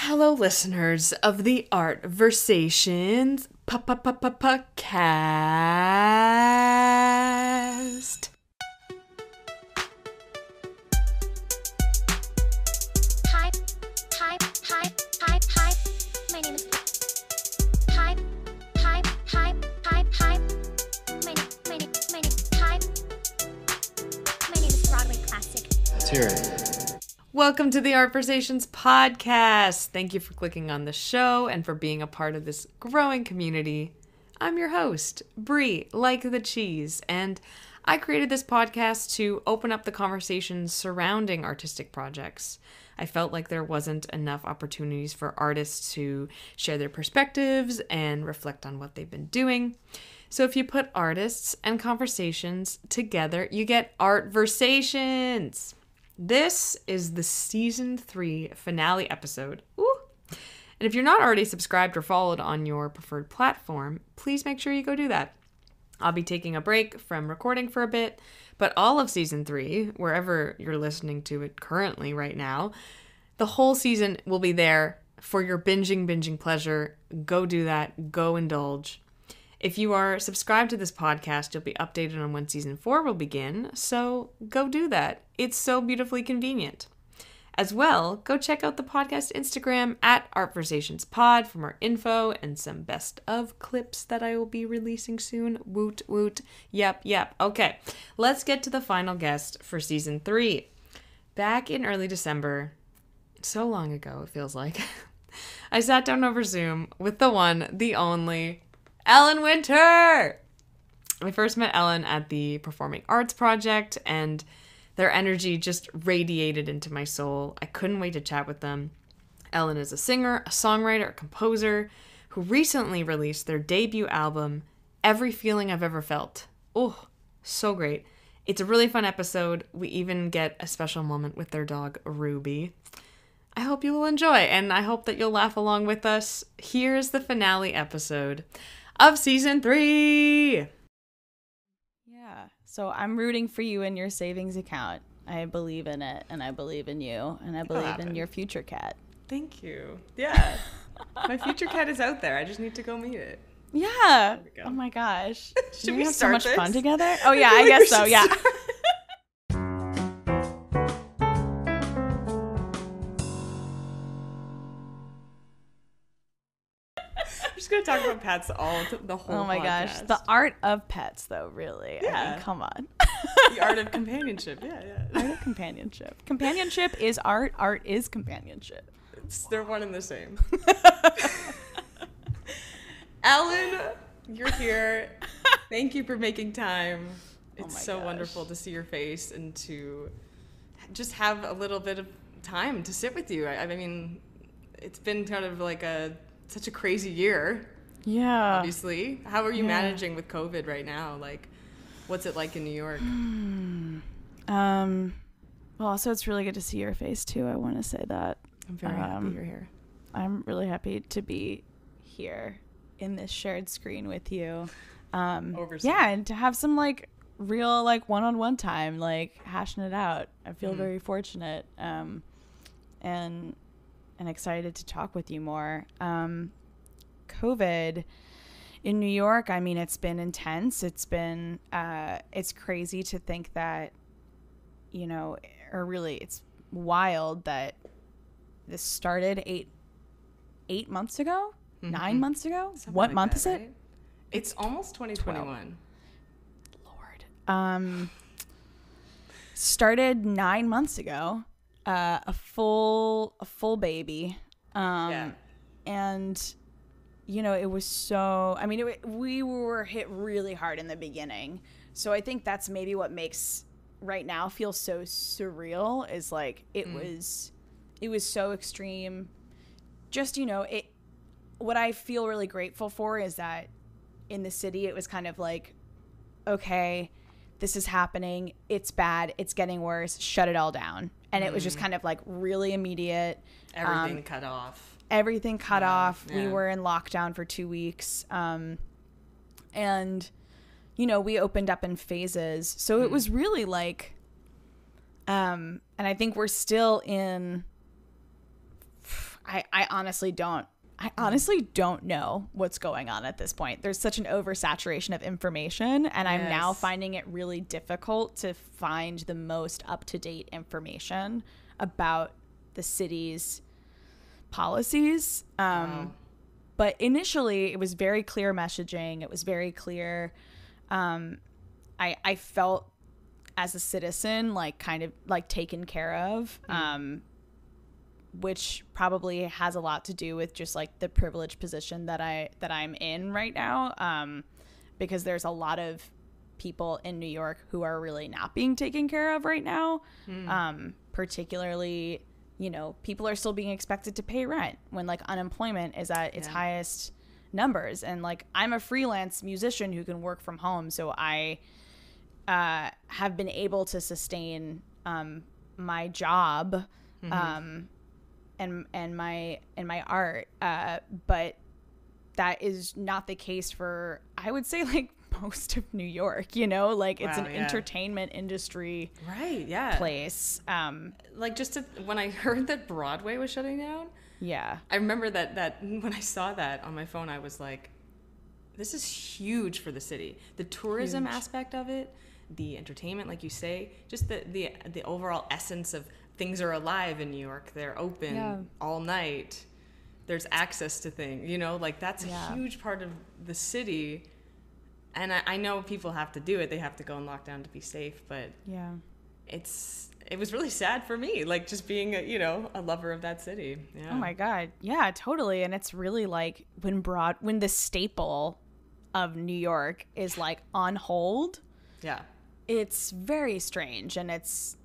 Hello, listeners of the Art Versations podcast. Hi. My name is. Hi. My name. Hi. My name is Broadway Classic. Let's hear it. Welcome to the Art Versations podcast. Thank you for clicking on the show and for being a part of this growing community. I'm your host, Bri, like the cheese, and I created this podcast to open up the conversations surrounding artistic projects. I felt like there wasn't enough opportunities for artists to share their perspectives and reflect on what they've been doing. So if you put artists and conversations together, you get Art Versations. This is the season 3 finale episode. Ooh. And if you're not already subscribed or followed on your preferred platform, please make sure you go do that. I'll be taking a break from recording for a bit, but all of season 3, wherever you're listening to it currently right now, the whole season will be there for your binging pleasure. Go do that. Go indulge. If you are subscribed to this podcast, you'll be updated on when season 4 will begin, so go do that. It's so beautifully convenient. As well, go check out the podcast Instagram at ArtVersationsPod for more info and some best of clips that I will be releasing soon. Woot woot. Yep. Okay, let's get to the final guest for season 3. Back in early December, so long ago it feels like, I sat down over Zoom with the one, the only, Ellen Winter! I first met Ellen at the Performing Arts Project, and their energy just radiated into my soul. I couldn't wait to chat with them. Ellen is a singer, a songwriter, a composer, who recently released their debut album, Every Feeling I've Ever Felt. Oh, so great. It's a really fun episode. We even get a special moment with their dog, Ruby. I hope you will enjoy, and I hope that you'll laugh along with us. Here's the finale episode of season 3. Yeah, so I'm rooting for you in your savings account. I believe in it, and I believe in you, and I believe in your future cat. Thank you. Yeah. My future cat is out there. I just need to go meet it. Yeah. Oh my gosh. Should we have so start much this? fun together? Oh yeah, I guess so. Yeah. I'm just going to talk about pets the whole Oh my gosh, podcast. the art of pets, though. Really, I Yeah. mean, come on. The art of companionship. Yeah. Art of companionship. Companionship is art. Art is companionship. They're one and the same. Ellen, you're here. Thank you for making time. It's my so gosh. wonderful to see your face and to just have a little bit of time to sit with you. I mean, it's been kind of like such a crazy year, Yeah. obviously. How are you Yeah. managing with COVID right now? Like, what's it like in New York? Well, also it's really good to see your face too. I want to say that. I'm very happy you're here. I'm really happy to be here in this shared screen with you. Overseas. Yeah, and to have some like real like one-on-one time, like hashing it out. I feel very fortunate and excited to talk with you more. COVID in New York, I mean, it's been intense. It's been it's crazy to think that, you know, or really it's wild that this started eight months ago, 9 months ago. Something What like month that, is it? right? It's almost 2021. Lord. Started 9 months ago. A full baby. Yeah. And you know, it was so, I mean, we were hit really hard in the beginning. So I think that's maybe what makes right now feel so surreal is like, it was so extreme. Just, you know, what I feel really grateful for is that in the city, it was kind of like, okay, this is happening. It's bad. It's getting worse. Shut it all down. And it was just kind of like really immediate. Everything cut off. Everything cut off. Yeah. We were in lockdown for 2 weeks. And, you know, we opened up in phases. So it was really like, and I think we're still in, I honestly don't know what's going on at this point. There's such an oversaturation of information, and I'm now finding it really difficult to find the most up-to-date information about the city's policies. But initially, it was very clear messaging. It was very clear. I felt as a citizen, like kind of like taken care of, which probably has a lot to do with just like the privileged position that I'm in right now, because there's a lot of people in New York who are really not being taken care of right now, particularly, you know, people are still being expected to pay rent when like unemployment is at its highest numbers. And like I'm a freelance musician who can work from home, so I have been able to sustain my job and my art, but that is not the case for, I would say, like most of New York, you know, like it's an entertainment industry place. Like just when I heard that Broadway was shutting down, I remember that when I saw that on my phone, I was like, this is huge for the city. The tourism aspect of it, the entertainment, like you say, just the overall essence of things are alive in New York. They're open all night. There's access to things, you know, like that's a huge part of the city. And I know people have to do it. They have to go in lockdown to be safe, but it was really sad for me, like just being a lover of that city. Oh my God. Yeah, totally. And it's really like when the staple of New York is like on hold. Yeah. It's very strange, and it's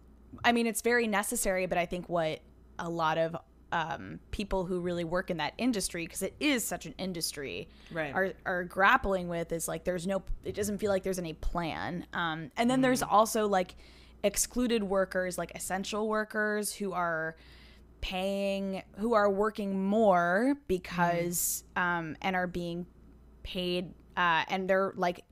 very necessary, but I think what a lot of people who really work in that industry, because it is such an industry, are grappling with is like it doesn't feel like there's any plan. And then there's also like excluded workers, like essential workers who are working more because and are being paid and they're like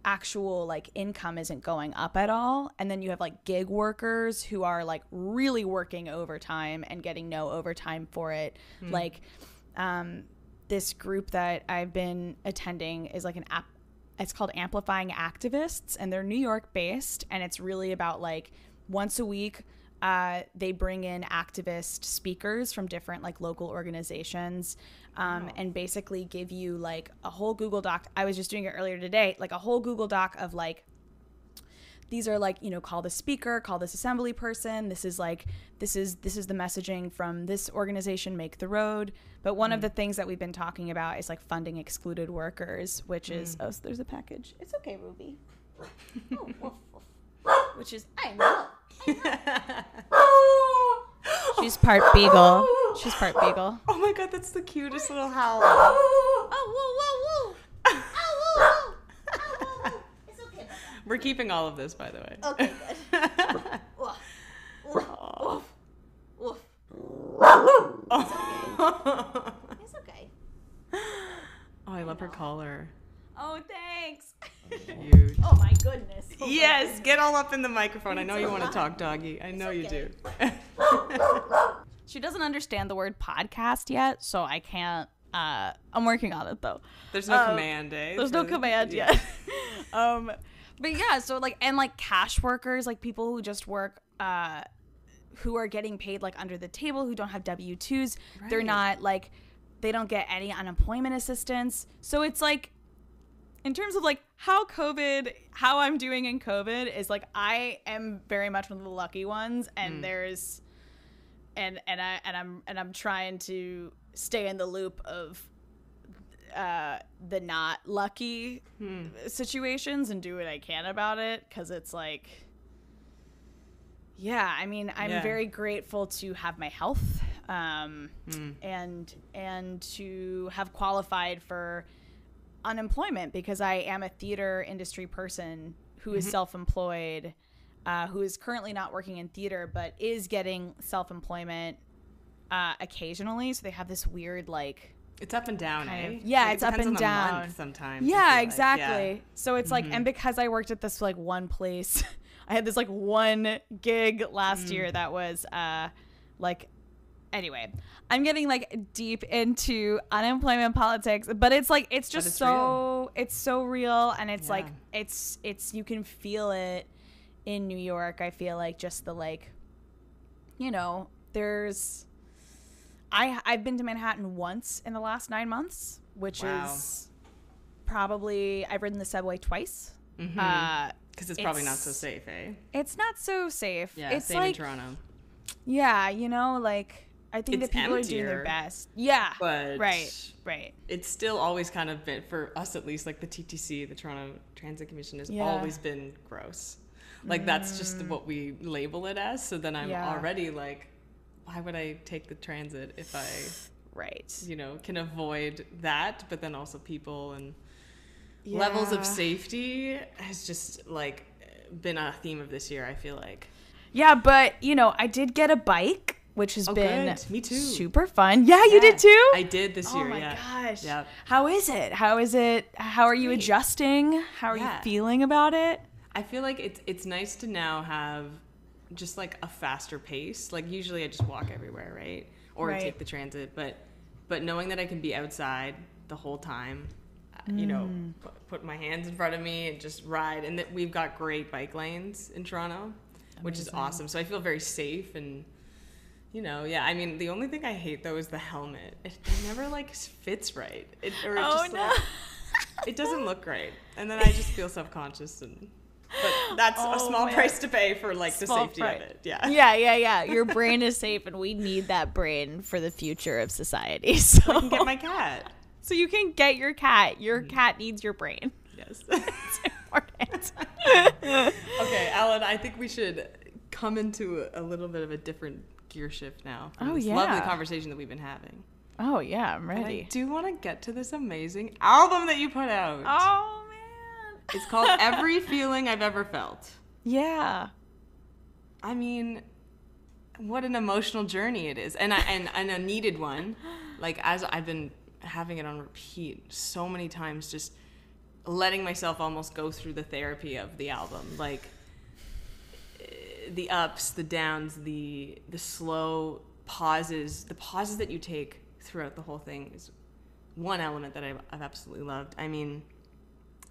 actual like income isn't going up at all. And then you have like gig workers who are like really working overtime and getting no overtime for it. Like this group that I've been attending is like it's called Amplifying Activists, and they're New York based, and it's really about like once a week they bring in activist speakers from different like local organizations, and basically give you like a whole Google Doc. I was just doing it earlier today, like a whole Google Doc of like, these are like, you know, call the speaker, call this assembly person. This is the messaging from this organization, Make the Road. But one of the things that we've been talking about is like funding excluded workers, which is, so there's a package. It's okay, Ruby. Oh, woof, woof. Which is, I know. She's part beagle. Oh my God, that's the cutest little howl. Oh, whoa, whoa, whoa. Oh, whoa, whoa. Oh, it's okay. We're keeping all of this, by the way. Okay, good. Woof. Woof. Woof. It's okay. Oh, I love her collar. Oh, thanks. Huge. Oh my goodness. Yes, get all up in the microphone. I know you want to talk, doggy. I know you do. She doesn't understand the word podcast yet, so I can't. I'm working on it though. There's no command, eh? There's no command yet. But yeah, so like, and like cash workers, like people who just work, who are getting paid like under the table, who don't have W-2s. Right. They're not like, they don't get any unemployment assistance. So it's like, in terms of like how I'm doing in COVID is like, I am very much one of the lucky ones, and there's, and I'm trying to stay in the loop of the not lucky situations and do what I can about it, because it's like, yeah, I mean, I'm very grateful to have my health, and to have qualified for unemployment, because I am a theater industry person who is self-employed, who is currently not working in theater, but is getting self-employment occasionally. So they have this weird, like, it's up and down, eh? Yeah, like it's up and down. Month sometimes. Yeah, exactly. Like. So it's like, and because I worked at this like one place, I had this like one gig last year that was like anyway, I'm getting like deep into unemployment politics, but it's like it's just it's so real, and it's like it's you can feel it in New York. I feel like just the like, you know, there's I've been to Manhattan once in the last 9 months, which is probably I've ridden the subway twice. Because it's probably not so safe, eh? It's not so safe. Yeah, it's same like, in Toronto. Yeah, you know, like I think that people are doing their best. Yeah, but right. It's still always kind of been, for us at least, like the TTC, the Toronto Transit Commission, has always been gross. Like that's just what we label it as. So then I'm already like, why would I take the transit if I, you know, can avoid that, but then also people and levels of safety has just like been a theme of this year, I feel like. Yeah, but you know, I did get a bike, which has been good. Me too. Super fun. Yeah, you did too? I did this year, Oh my gosh. Yeah. How is it? How are you adjusting? How are you feeling about it? I feel like it's nice to now have just like a faster pace. Like usually I just walk everywhere, right? Or take the transit, but knowing that I can be outside the whole time, you know, put my hands in front of me and just ride, and that we've got great bike lanes in Toronto, which is awesome. So I feel very safe, and you know, I mean, the only thing I hate though is the helmet. It never like fits right. It doesn't look right, and then I just feel self-conscious, but that's a small price to pay for like the safety of it. Yeah. Your brain is safe, and we need that brain for the future of society. So I can get my cat. So you can get your cat. Your cat needs your brain. Yes. It's important. Okay, Alan, I think we should come into a little bit of a different gear shift now. This lovely conversation that we've been having. Oh, yeah, I'm ready. And I do want to get to this amazing album that you put out. Oh, man. It's called Every Feeling I've Ever Felt. Yeah. I mean, what an emotional journey it is. And a needed one. Like, as I've been having it on repeat so many times, just letting myself almost go through the therapy of the album, like the ups, the downs, the slow pauses, the pauses that you take throughout the whole thing is one element that I've absolutely loved. I mean,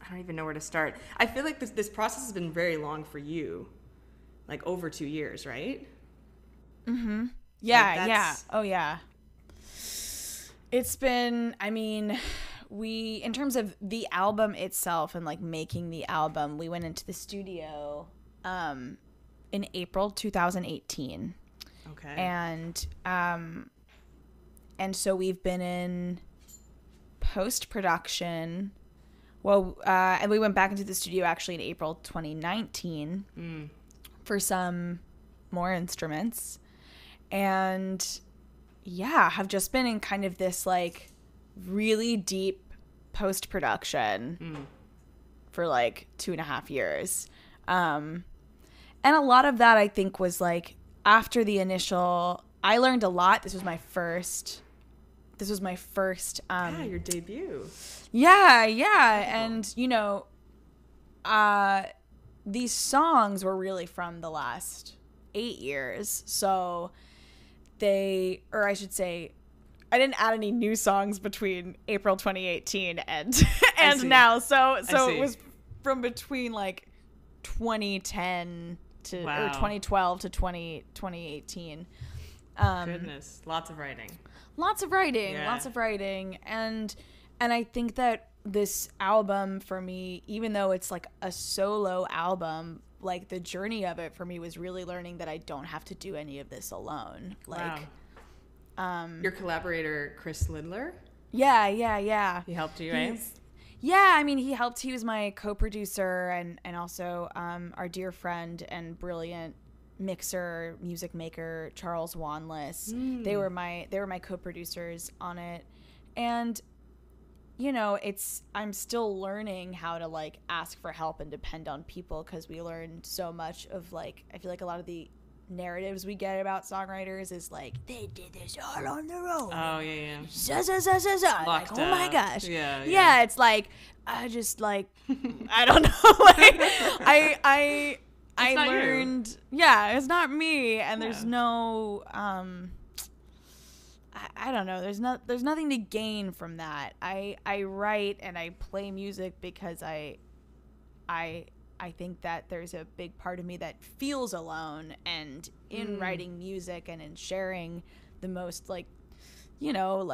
I don't even know where to start. I feel like this process has been very long for you, like over 2 years, right? Yeah. Oh yeah. It's been, I mean, in terms of the album itself and like making the album, we went into the studio in April 2018. Okay. And so we've been in post-production. Well, and we went back into the studio actually in April 2019 for some more instruments. And yeah, have just been in kind of this like really deep post-production for like 2.5 years. And a lot of that I think was like after the initial, I learned a lot. This was my first your debut. Yeah. And you know, these songs were really from the last 8 years. So I didn't add any new songs between April 2018 and now. So it was from between like 2010 to or 2012 to 2018. Goodness, lots of writing. Lots of writing. And I think that this album for me, even though it's like a solo album, like the journey of it for me was really learning that I don't have to do any of this alone. Like, your collaborator, Chris Lidler? Yeah. He helped you, right? Yeah, I mean, he helped. He was my co-producer and also our dear friend and brilliant mixer, music maker, Charles Wanless. They were my co-producers on it. And you know, I'm still learning how to like ask for help and depend on people, because we learned so much of like, I feel like a lot of the narratives we get about songwriters is like, they did this all on their own. Oh yeah. Like, oh my gosh. Yeah. It's like, I just like, I don't know. Like, I learned, it's not me. And there's no, I don't know. There's nothing to gain from that. I write and I play music because I think that there's a big part of me that feels alone, and in writing music and in sharing the most like, kind of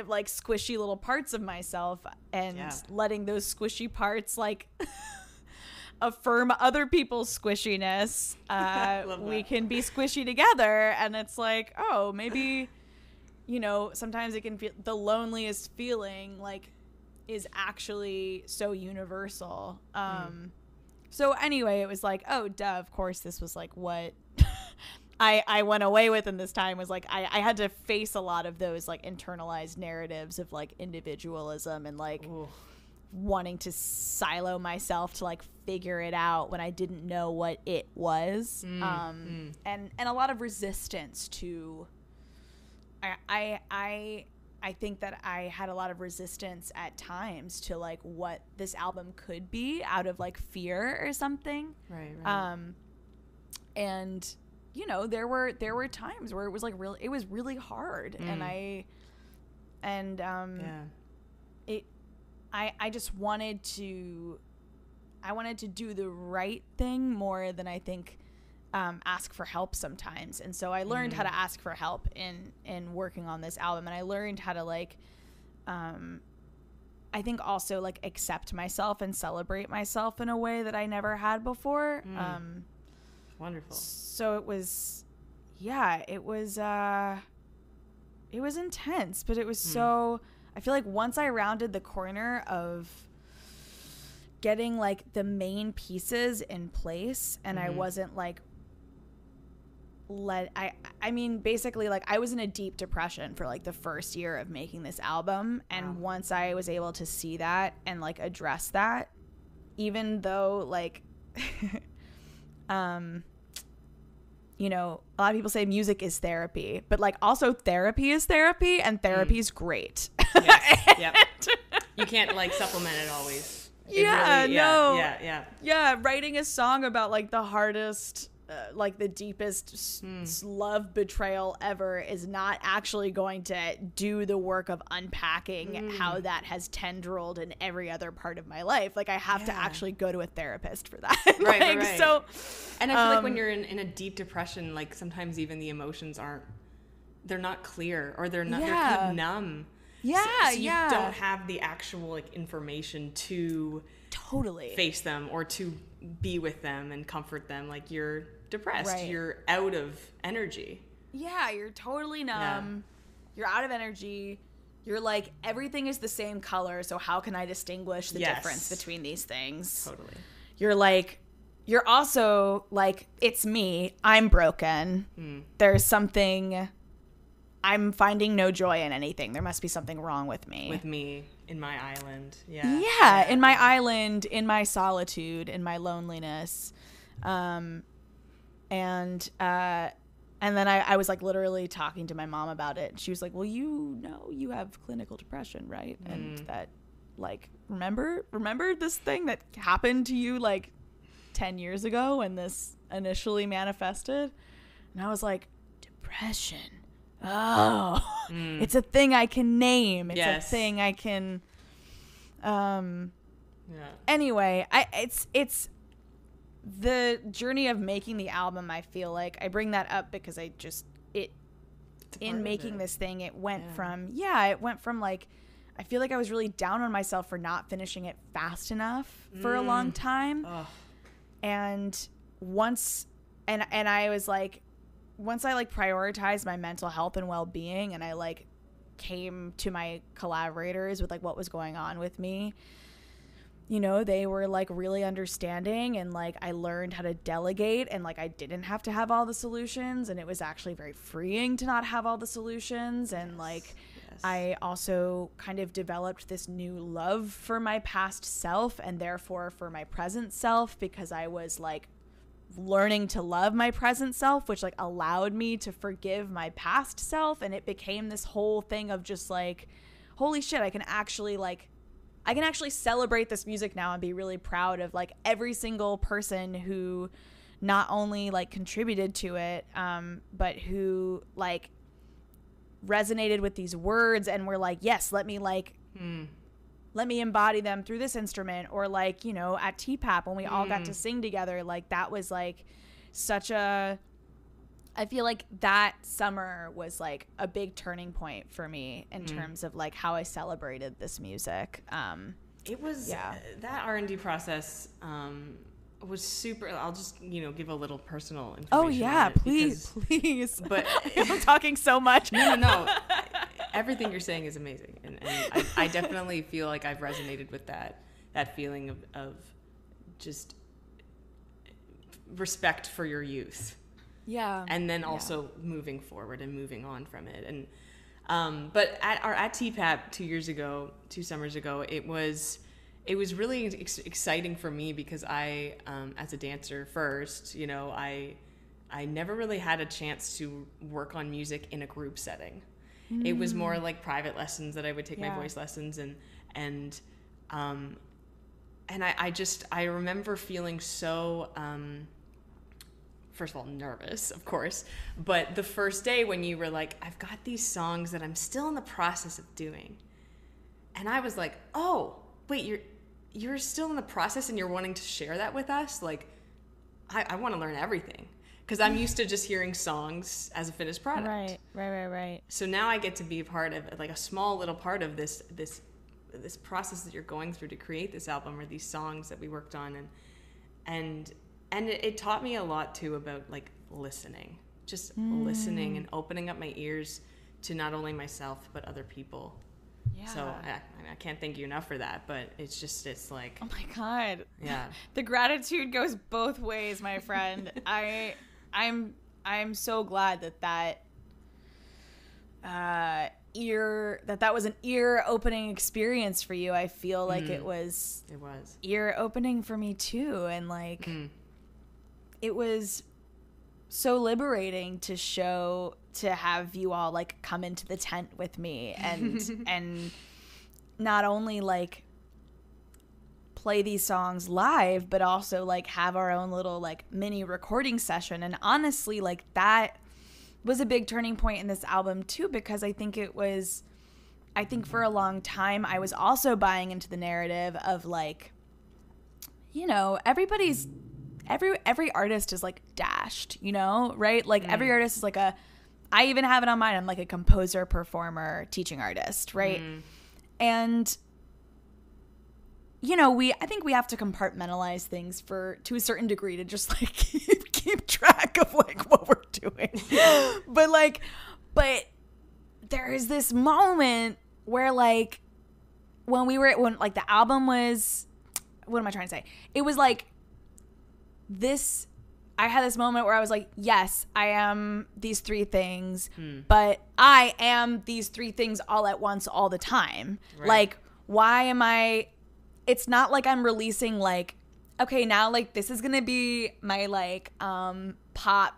like squishy little parts of myself, and letting those squishy parts like affirm other people's squishiness, we can be squishy together. And it's like, oh, maybe, sometimes it can feel the loneliest feeling like is actually so universal. So anyway, it was like, oh, duh, of course this was like what I went away with in this time, was like I had to face a lot of those like internalized narratives of like individualism and like wanting to silo myself to like figure it out when I didn't know what it was. And a lot of resistance to I think that I had a lot of resistance at times to like what this album could be, out of like fear or something. Right. And there were times where it was like it was really hard, and I just wanted to do the right thing more than I think ask for help sometimes. And so I learned how to ask for help in working on this album, and I learned how to like I think also like accept myself and celebrate myself in a way that I never had before. Wonderful. So it was intense, but it was so, I feel like once I rounded the corner of getting like the main pieces in place, and I wasn't like I mean basically like I was in a deep depression for like the first year of making this album, and once I was able to see that and like address that, even though like a lot of people say music is therapy, but like also therapy is therapy, and therapy is great. Yes. Yep. You can't like supplement it always. Writing a song about like the hardest like the deepest love betrayal ever is not actually going to do the work of unpacking how that has tendrilled in every other part of my life. Like I have to actually go to a therapist for that. Right. So, and I feel like when you're in a deep depression, like sometimes even the emotions they're not clear, or they're kind of numb. Yeah. So you don't have the actual like information to totally face them or to be with them and comfort them. Like you're depressed, right. You're out of energy. Yeah, you're totally numb. You're out of energy. You're like, everything is the same color, so how can I distinguish the difference between these things? Totally. You're also like, it's me. I'm broken. There's something. I'm finding no joy in anything. There must be something wrong with me. With me in my island. Yeah, in my island, in my solitude, in my loneliness. And then I was like literally talking to my mom about it. She was like, well, you have clinical depression, right? And that like, remember this thing that happened to you like 10 years ago when this initially manifested? And I was like, depression. Oh, it's a thing I can name. It's a thing I can, anyway, it's the journey of making the album. I feel like I bring that up because in making this thing, it went from like, I feel like I was really down on myself for not finishing it fast enough for a long time. And once I was like, once I like prioritized my mental health and well-being, and I like came to my collaborators with like what was going on with me, they were like really understanding, and like I learned how to delegate, and like I didn't have to have all the solutions, and it was actually very freeing to not have all the solutions. And like I also kind of developed this new love for my past self, and therefore for my present self, because I was like learning to love my present self, which like allowed me to forgive my past self. And it became this whole thing of just like, holy shit, I can actually celebrate this music now and be really proud of like every single person who not only like contributed to it, but who like resonated with these words and were like, yes, let me embody them through this instrument. Or like, you know, at TPAP when we all got to sing together, like that was like such a, I feel like that summer was like a big turning point for me in terms of like how I celebrated this music. It was that R&D process was super. I'll just, you know, give a little personal information. Oh yeah, on it please. But I'm talking so much. No. Everything you're saying is amazing, and I definitely feel like I've resonated with that feeling of just respect for your youth. Yeah. And then also moving forward and moving on from it. And but at TPAP 2 summers ago, it was really exciting for me because I, as a dancer first, you know, I never really had a chance to work on music in a group setting. It was more like private lessons that I would take my voice lessons and I remember feeling so, first of all, nervous, of course, but the first day when you were like, I've got these songs that I'm still in the process of doing. And I was like, oh, wait, you're still in the process and you're wanting to share that with us? Like, I want to learn everything. Because I'm used to just hearing songs as a finished product. Right. So now I get to be a part of, like, a small little part of this process that you're going through to create this album or these songs that we worked on. And it taught me a lot, too, about, like, listening. Just listening and opening up my ears to not only myself, but other people. Yeah. So I can't thank you enough for that, but it's like... Oh, my God. Yeah. The gratitude goes both ways, my friend. I'm so glad that was an ear-opening experience for you. I feel like it was ear-opening for me, too. And, like... It was so liberating to have you all like come into the tent with me and not only like play these songs live, but also like have our own little like mini recording session. And honestly, like that was a big turning point in this album too, because I think for a long time I was also buying into the narrative of like, you know, every artist is like dashed, you know, right? Like every artist is like I even have it on mine. I'm like a composer, performer, teaching artist, right? And you know, I think we have to compartmentalize things to a certain degree to just like keep track of like what we're doing. but there is this moment where like when like the album was, what am I trying to say? It was like I had this moment where I was like, yes, I am these three things, but I am these three things all at once all the time. Right. Like, why am I, it's not like I'm releasing like, okay, now like this is going to be my like pop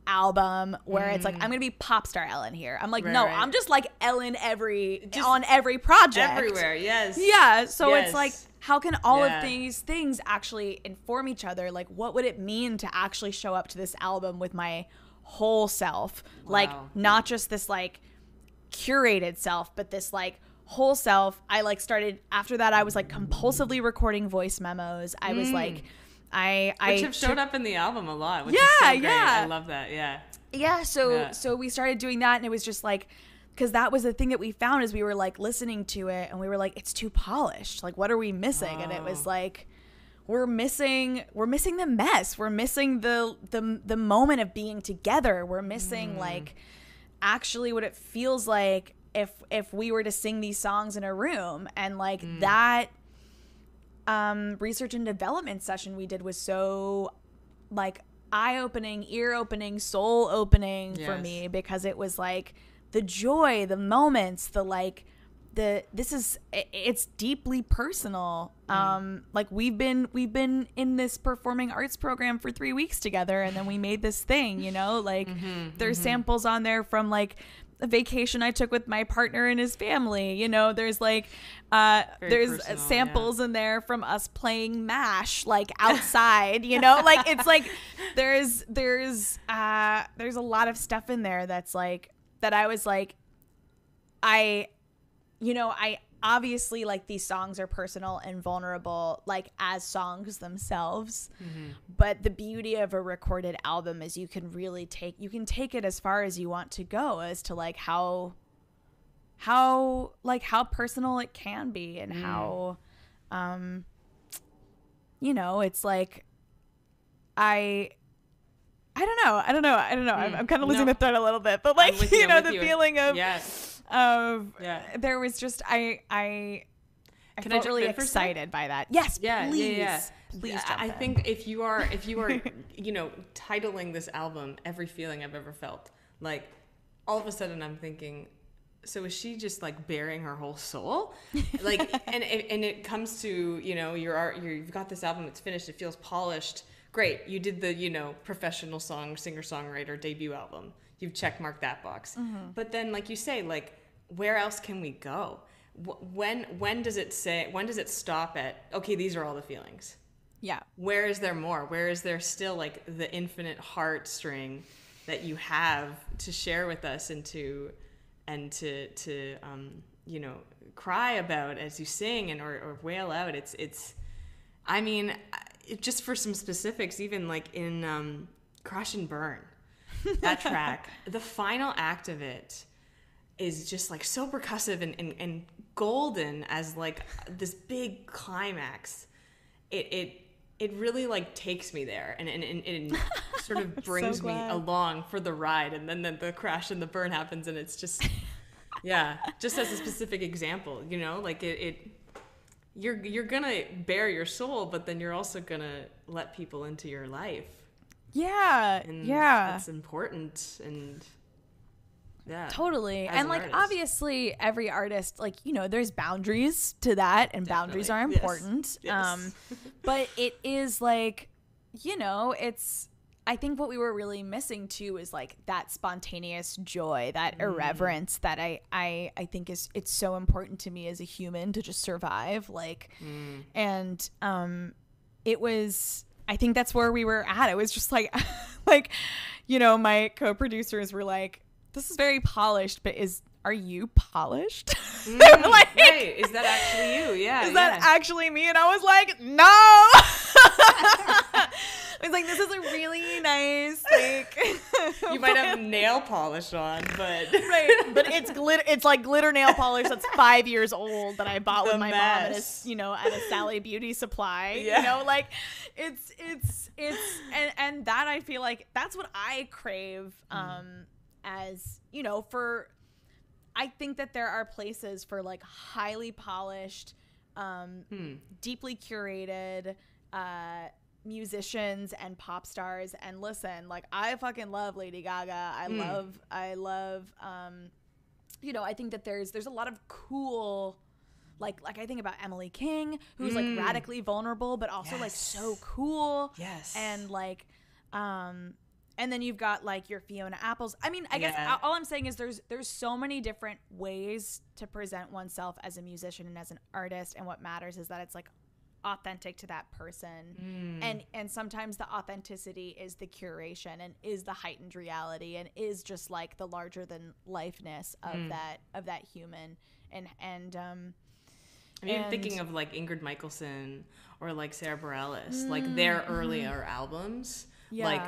album where it's like, I'm going to be pop star Ellen here. I'm like, I'm just like Ellen on every project. Everywhere, yes. Yeah, so it's like, how can all of these things actually inform each other? Like, what would it mean to actually show up to this album with my whole self? Wow. Like, not just this, like, curated self, but this, like, whole self. I, like, started, after that, I was, like, compulsively recording voice memos. I was, like, which have showed up in the album a lot, which is so great. I love that, Yeah, so we started doing that, and it was just, like, because that was the thing that we found is we were like listening to it and we were like, it's too polished. Like, what are we missing? And it was like, we're missing the mess. We're missing the moment of being together. We're missing like actually what it feels like if we were to sing these songs in a room. And like that research and development session we did was so like eye-opening, ear-opening, soul-opening for me, because it was like the joy, the moments, it's deeply personal. Like we've been in this performing arts program for 3 weeks together, and then we made this thing, you know, like there's samples on there from like a vacation I took with my partner and his family, you know, there's like there's personal, samples in there from us playing MASH like outside, you know, like it's like there's a lot of stuff in there that's like, that I was like, I obviously, like, these songs are personal and vulnerable, like, as songs themselves. But the beauty of a recorded album is you can take it as far as you want to go, as to, like, how personal it can be, and how, it's like, I don't know. I'm kind of losing the thread a little bit, but, like, feeling of, there was just, I felt really excited by that. Yes, please. Please jump in. I think if you are, titling this album "Every Feeling I've Ever Felt," like, all of a sudden I'm thinking, so is she just, like, bearing her whole soul? Like, and it comes to, you've got this album, it's finished, it feels polished. Great, you did the, professional singer-songwriter debut album. You've checkmarked that box. But then, like you say, like, where else can we go? When does it stop at, okay, these are all the feelings? Yeah. Where is there more? Where is there still, like, the infinite heartstring that you have to share with us and to cry about as you sing or wail out? I mean, just for some specifics, even, like, in Crash and Burn, that track, the final act of it is just, like, so percussive and golden as, like, this big climax. It really, like, takes me there and it sort of brings me along for the ride, and then the crash and the burn happens, and it's just just as a specific example, like, you're gonna bare your soul, but then you're also gonna let people into your life. That's important. And totally. And, like, obviously every artist, like, there's boundaries to that, and boundaries are important. Yes. But it is, like, it's, I think what we were really missing too is, like, that spontaneous joy, that irreverence that I think it's so important to me as a human to just survive, like, and it was, I think that's where we were at. It was just like my co-producers were like, this is very polished, but are you polished? They were like, right. Is that actually you? Yeah. Is that actually me? And I was like, no. I was like, this is a really nice, like, you might have nail polish on, but right, but it's glitter. It's like glitter nail polish that's 5 years old that I bought with my mom at a Sally Beauty Supply. Like, it's and that, I feel like that's what I crave. As for, I think that there are places for, like, highly polished, deeply curated, musicians and pop stars. And listen, like, I fucking love Lady Gaga. I love I think that there's a lot of cool, like I think about Emily King, who's like radically vulnerable but also like so cool. And like and then you've got, like, your Fiona Apples. I mean, I guess all I'm saying is there's so many different ways to present oneself as a musician and as an artist, and what matters is that it's, like, authentic to that person. And sometimes the authenticity is the curation and is the heightened reality and is just, like, the larger than lifeness of that human. And I'm even thinking of, like, Ingrid Michaelson or, like, Sarah Bareilles, like, their earlier albums, like,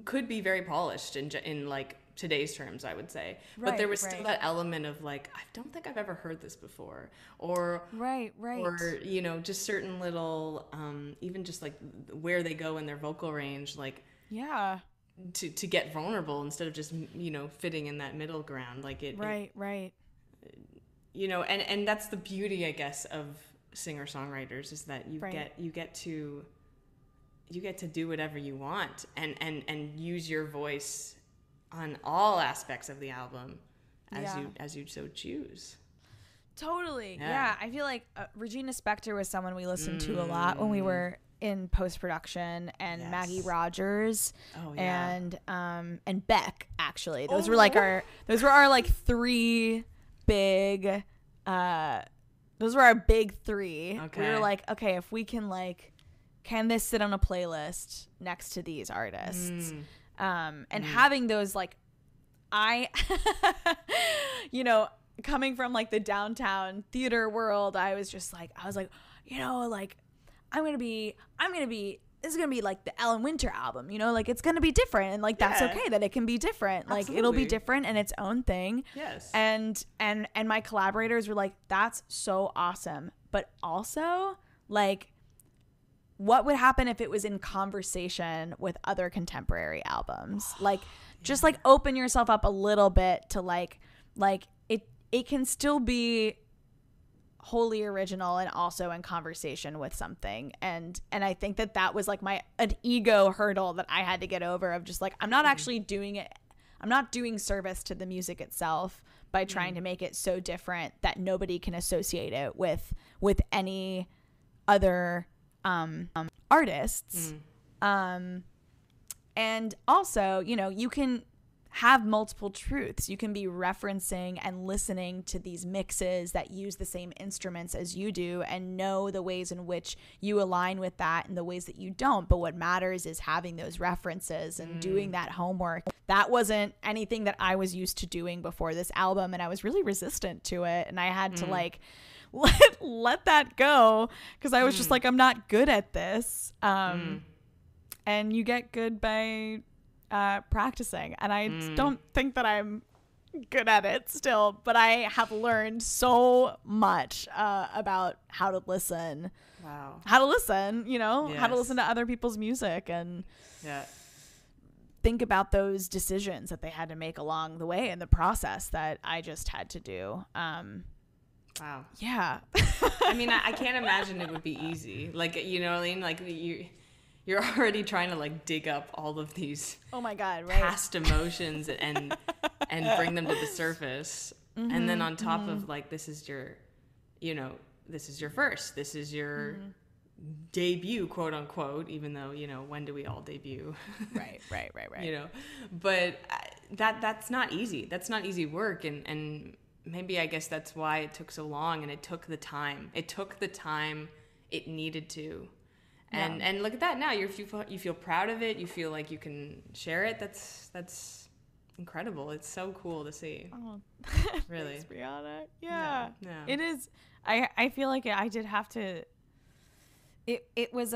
could be very polished in like today's terms, I would say, but there was still that element of, like, I don't think I've ever heard this before, or or just certain little even just, like, where they go in their vocal range, like, to get vulnerable instead of just fitting in that middle ground, like, and that's the beauty, I guess, of singer-songwriters, is that you get to do whatever you want and use your voice on all aspects of the album as you so choose. Totally. Yeah. I feel like Regina Spektor was someone we listened to a lot when we were in post-production, and Maggie Rogers and Beck, actually. Those were our like three big those were our big three. We were like, okay, if we can, like, can this sit on a playlist next to these artists? And having those, like, coming from like the downtown theater world, I was like, you know, like I'm gonna be this is gonna be like the Ellen Winter album, you know, like it's gonna be different, and like that's okay that it can be different. Like it'll be different in its own thing. Yes. And my collaborators were like, that's so awesome, but also like, what would happen if it was in conversation with other contemporary albums? Like just like open yourself up a little bit to like it can still be wholly original and also in conversation with something. And I think that was like an ego hurdle that I had to get over, of just like, I'm not actually doing it. I'm not doing service to the music itself by trying to make it so different that nobody can associate it with any other artists. And also, you know, you can have multiple truths. You can be referencing and listening to these mixes that use the same instruments as you do and know the ways in which you align with that and the ways that you don't. But what matters is having those references and doing that homework. That wasn't anything that I was used to doing before this album, and I was really resistant to it. And I had to like let that go, because I was just like, I'm not good at this. And you get good by practicing, and I don't think that I'm good at it still, but I have learned so much about how to listen. How to listen, you know, how to listen to other people's music and think about those decisions that they had to make along the way in the process that I just had to do. Wow. Yeah. I mean, I can't imagine it would be easy. Like, you know what I mean? Like you're already trying to like dig up all of these past emotions and bring them to the surface. And then on top of like, this is your first, this is your debut, quote unquote, even though, you know, when do we all debut? Right. You know, but that's not easy. That's not easy work. And maybe I guess that's why it took so long, and it took the time it needed to. And look at that now. You feel proud of it. You feel like you can share it. That's incredible. It's so cool to see. Oh, really, thanks, Brianna. Yeah, yeah. It is. I feel like I did have to. It was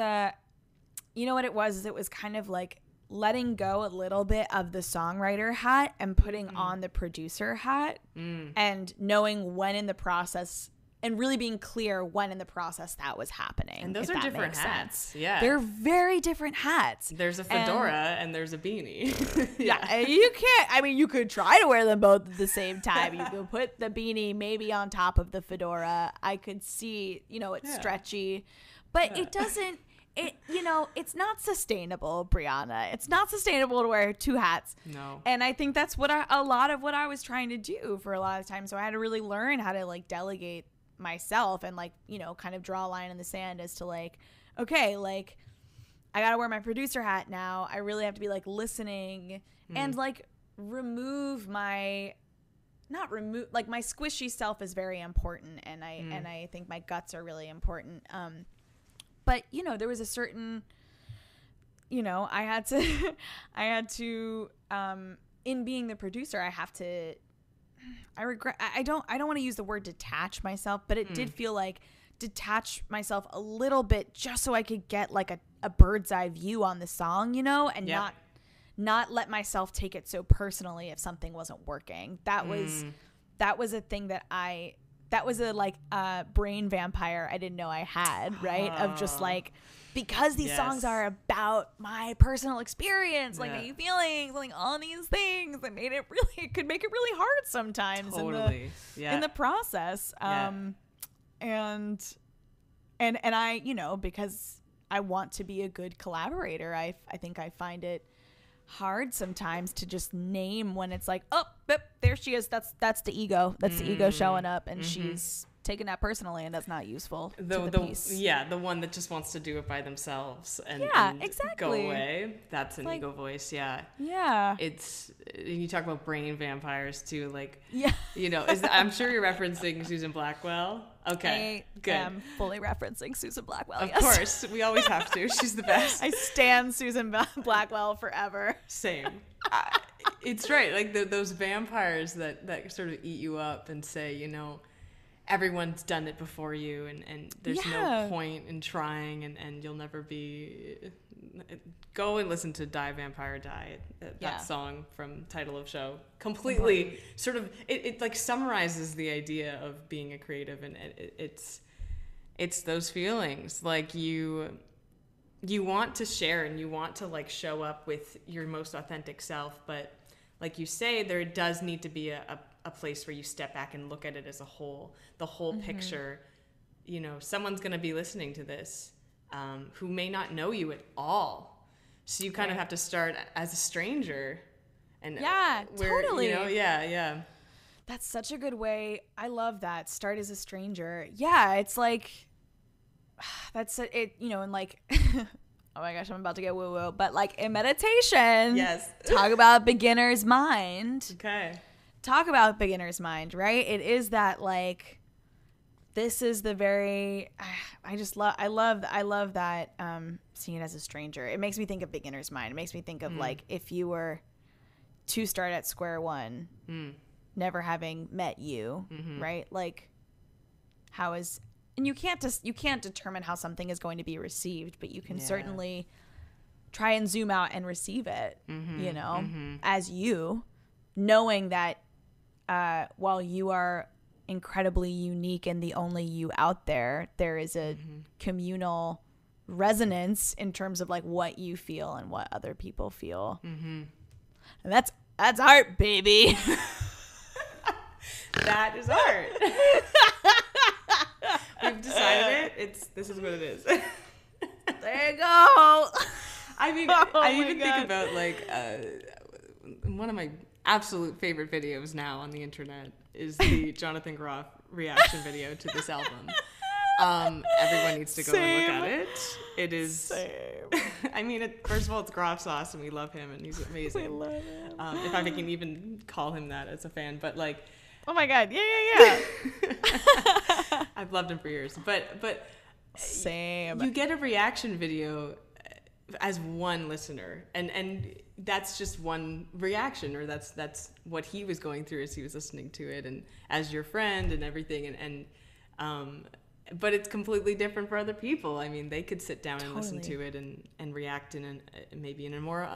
you know what it was? It was kind of like letting go a little bit of the songwriter hat and putting on the producer hat, and knowing when in the process. And really being clear when in the process that was happening. And those are different hats. Yeah. They're very different hats. There's a fedora and there's a beanie. Yeah. You can't, I mean, you could try to wear them both at the same time. You could put the beanie maybe on top of the fedora. I could see, you know, it's stretchy. But it doesn't, you know, it's not sustainable, Brianna. It's not sustainable to wear two hats. No. And I think that's what a lot of what I was trying to do for a lot of time. So I had to really learn how to like delegate myself and like, you know, kind of draw a line in the sand as to like, okay, like I gotta wear my producer hat now. I really have to be like listening and like my squishy self is very important, and I think my guts are really important. But you know, there was a certain, you know, I had to in being the producer, I don't want to use the word detach myself, but it did feel like detach myself a little bit just so I could get like a bird's eye view on the song, you know, and not let myself take it so personally if something wasn't working. That was a thing that was a brain vampire I didn't know I had, right? Of just like, because these songs are about my personal experience, like my feelings, like all these things, it could make it really hard sometimes in the process. And I, you know, because I want to be a good collaborator, I think I find it hard sometimes to just name when it's like, oh, there she is. That's the ego. That's the ego showing up, and she's taking that personally, and that's not useful to the piece. Yeah, the one that just wants to do it by themselves and exactly. go away. That's an ego voice. Yeah. It's, you talk about brain vampires too, like, you know, I'm sure you're referencing Susan Blackwell. Okay, good. I am fully referencing Susan Blackwell. Of course, we always have to. She's the best. I stan Susan Blackwell forever. Same. it's right. Like those vampires that sort of eat you up and say, everyone's done it before you, and there's no point in trying, and you'll never be. Go and listen to Die Vampire Die, that song from title of show. Completely sort of, it like summarizes the idea of being a creative, and it's those feelings. Like you want to share and you want to like show up with your most authentic self, but like you say, there does need to be a place where you step back and look at it as a whole, the whole picture. Someone's going to be listening to this who may not know you at all. So you kind of have to start as a stranger. And totally. Yeah. That's such a good way. I love that. Start as a stranger. Yeah, it's like, that's it, and like, oh my gosh, I'm about to get woo-woo. But like in meditation, yes, talk about beginner's mind. Okay. Talk about beginner's mind, right? It is that like, this is the very, I love that seeing it as a stranger. It makes me think of beginner's mind. It makes me think of like if you were to start at square one, never having met you, right? Like and you can't determine how something is going to be received, but you can certainly try and zoom out and receive it, as you, knowing that while you are incredibly unique and the only you out there, there is a communal resonance in terms of like what you feel and what other people feel. And that's art, baby. That is art. We've decided it. This is what it is. There you go. I mean, I even think about like one of my absolute favorite videos now on the internet is the Jonathan Groff reaction video to this album. Everyone needs to go and look at it. It is. Same. I mean, first of all, it's Groff sauce, and we love him, and he's amazing. We love him. If I can even call him that as a fan, but like. Oh my God! Yeah. I've loved him for years, but same. You get a reaction video as one listener, and that's just one reaction, or that's what he was going through as he was listening to it, and as your friend and everything, and but it's completely different for other people. I mean, they could sit down and listen to it and react in maybe in a more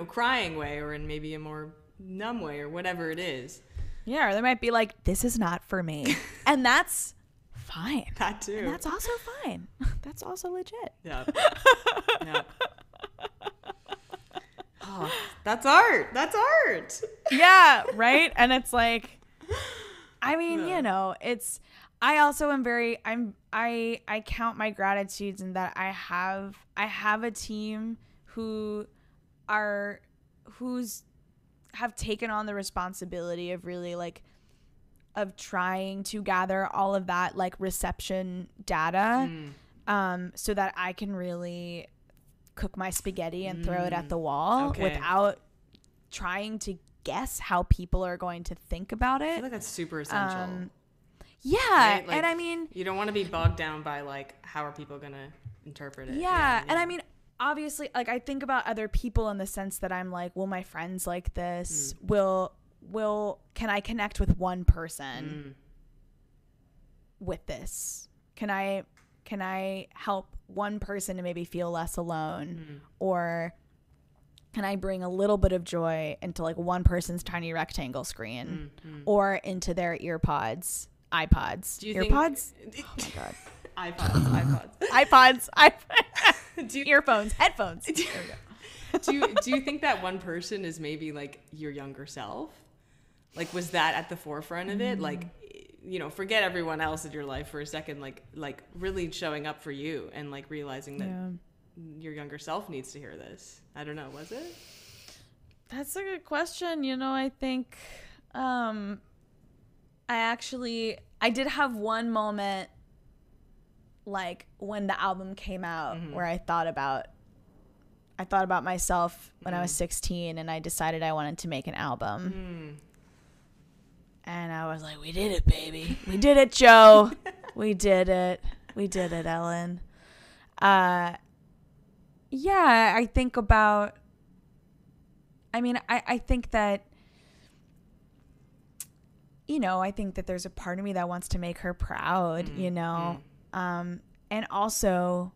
crying way, or in maybe a more numb way, or whatever it is. Yeah, or they might be like, this is not for me. And that's fine. That too. And that's also fine. That's also legit. Yeah. Yeah. Oh, that's art. That's art. Yeah, right? And it's like, I mean, it's, I also am very, I count my gratitudes in that I have a team who's have taken on the responsibility of really like of trying to gather all of that like reception data so that I can really cook my spaghetti and throw it at the wall without trying to guess how people are going to think about it. I feel like that's super essential. Yeah, right? Like, and I mean, you don't want to be bogged down by like how are people gonna interpret it. Yeah, and I mean, obviously, like I think about other people in the sense that I'm like, will my friends like this? Can I connect with one person with this? Can I help one person to maybe feel less alone? Or can I bring a little bit of joy into like one person's tiny rectangle screen or into their iPods? Do you earpods? Think, oh my God. iPods. Earphones, headphones. There we go. Do you think that one person is maybe like your younger self? Like, was that at the forefront of it? Like, forget everyone else in your life for a second. Like really showing up for you and like realizing that your younger self needs to hear this. I don't know. Was it? That's a good question. I think I did have one moment like when the album came out where I thought about myself when I was 16 and I decided I wanted to make an album. And I was like, we did it, baby. We did it, Joe. We did it. We did it, Ellen. Yeah, I think about I mean, I think that, you know, I think that there's a part of me that wants to make her proud, you know, and also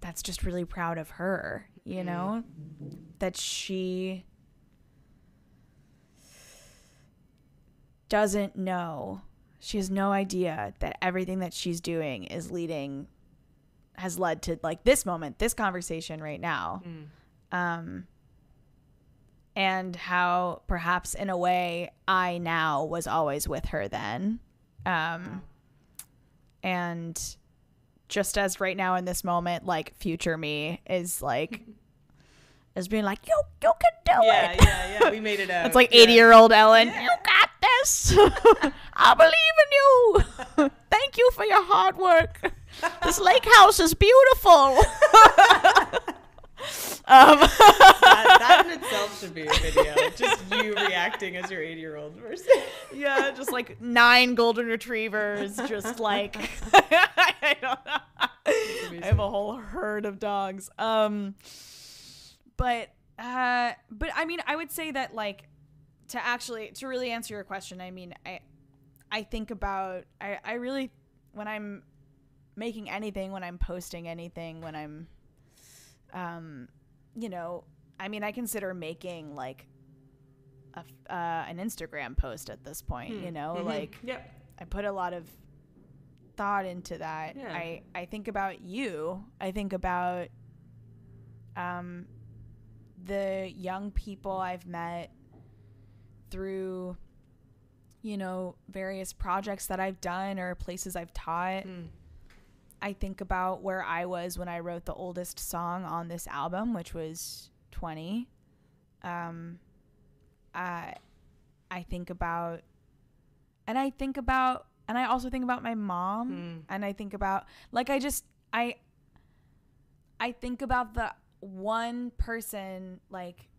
that's just really proud of her, you know, that she doesn't know, she has no idea that everything that she's doing has led to like this moment, this conversation right now. And how perhaps in a way I now was always with her then. And just as right now in this moment, like future me is like, is being like, you can do it. Yeah. We made it out. It's like 80-year-old Ellen. Yeah. You got this. I believe in you. Thank you for your hard work. This lake house is beautiful. That in itself should be a video. Just you reacting as your 80-year-old person. Yeah, just like 9 golden retrievers, just like I don't know. I have a whole herd of dogs. But I mean, I would say that like to really answer your question, I mean, I think about I really, when I'm making anything, when I'm posting anything, when I'm you know, I mean, I consider making like an Instagram post at this point, you know, like I put a lot of thought into that. I think about you. I think about the young people I've met through, you know, various projects that I've done or places I've taught. I think about where I was when I wrote the oldest song on this album, which was 20. I think about, and I also think about my mom, and I think about, like, I think about the one person, like,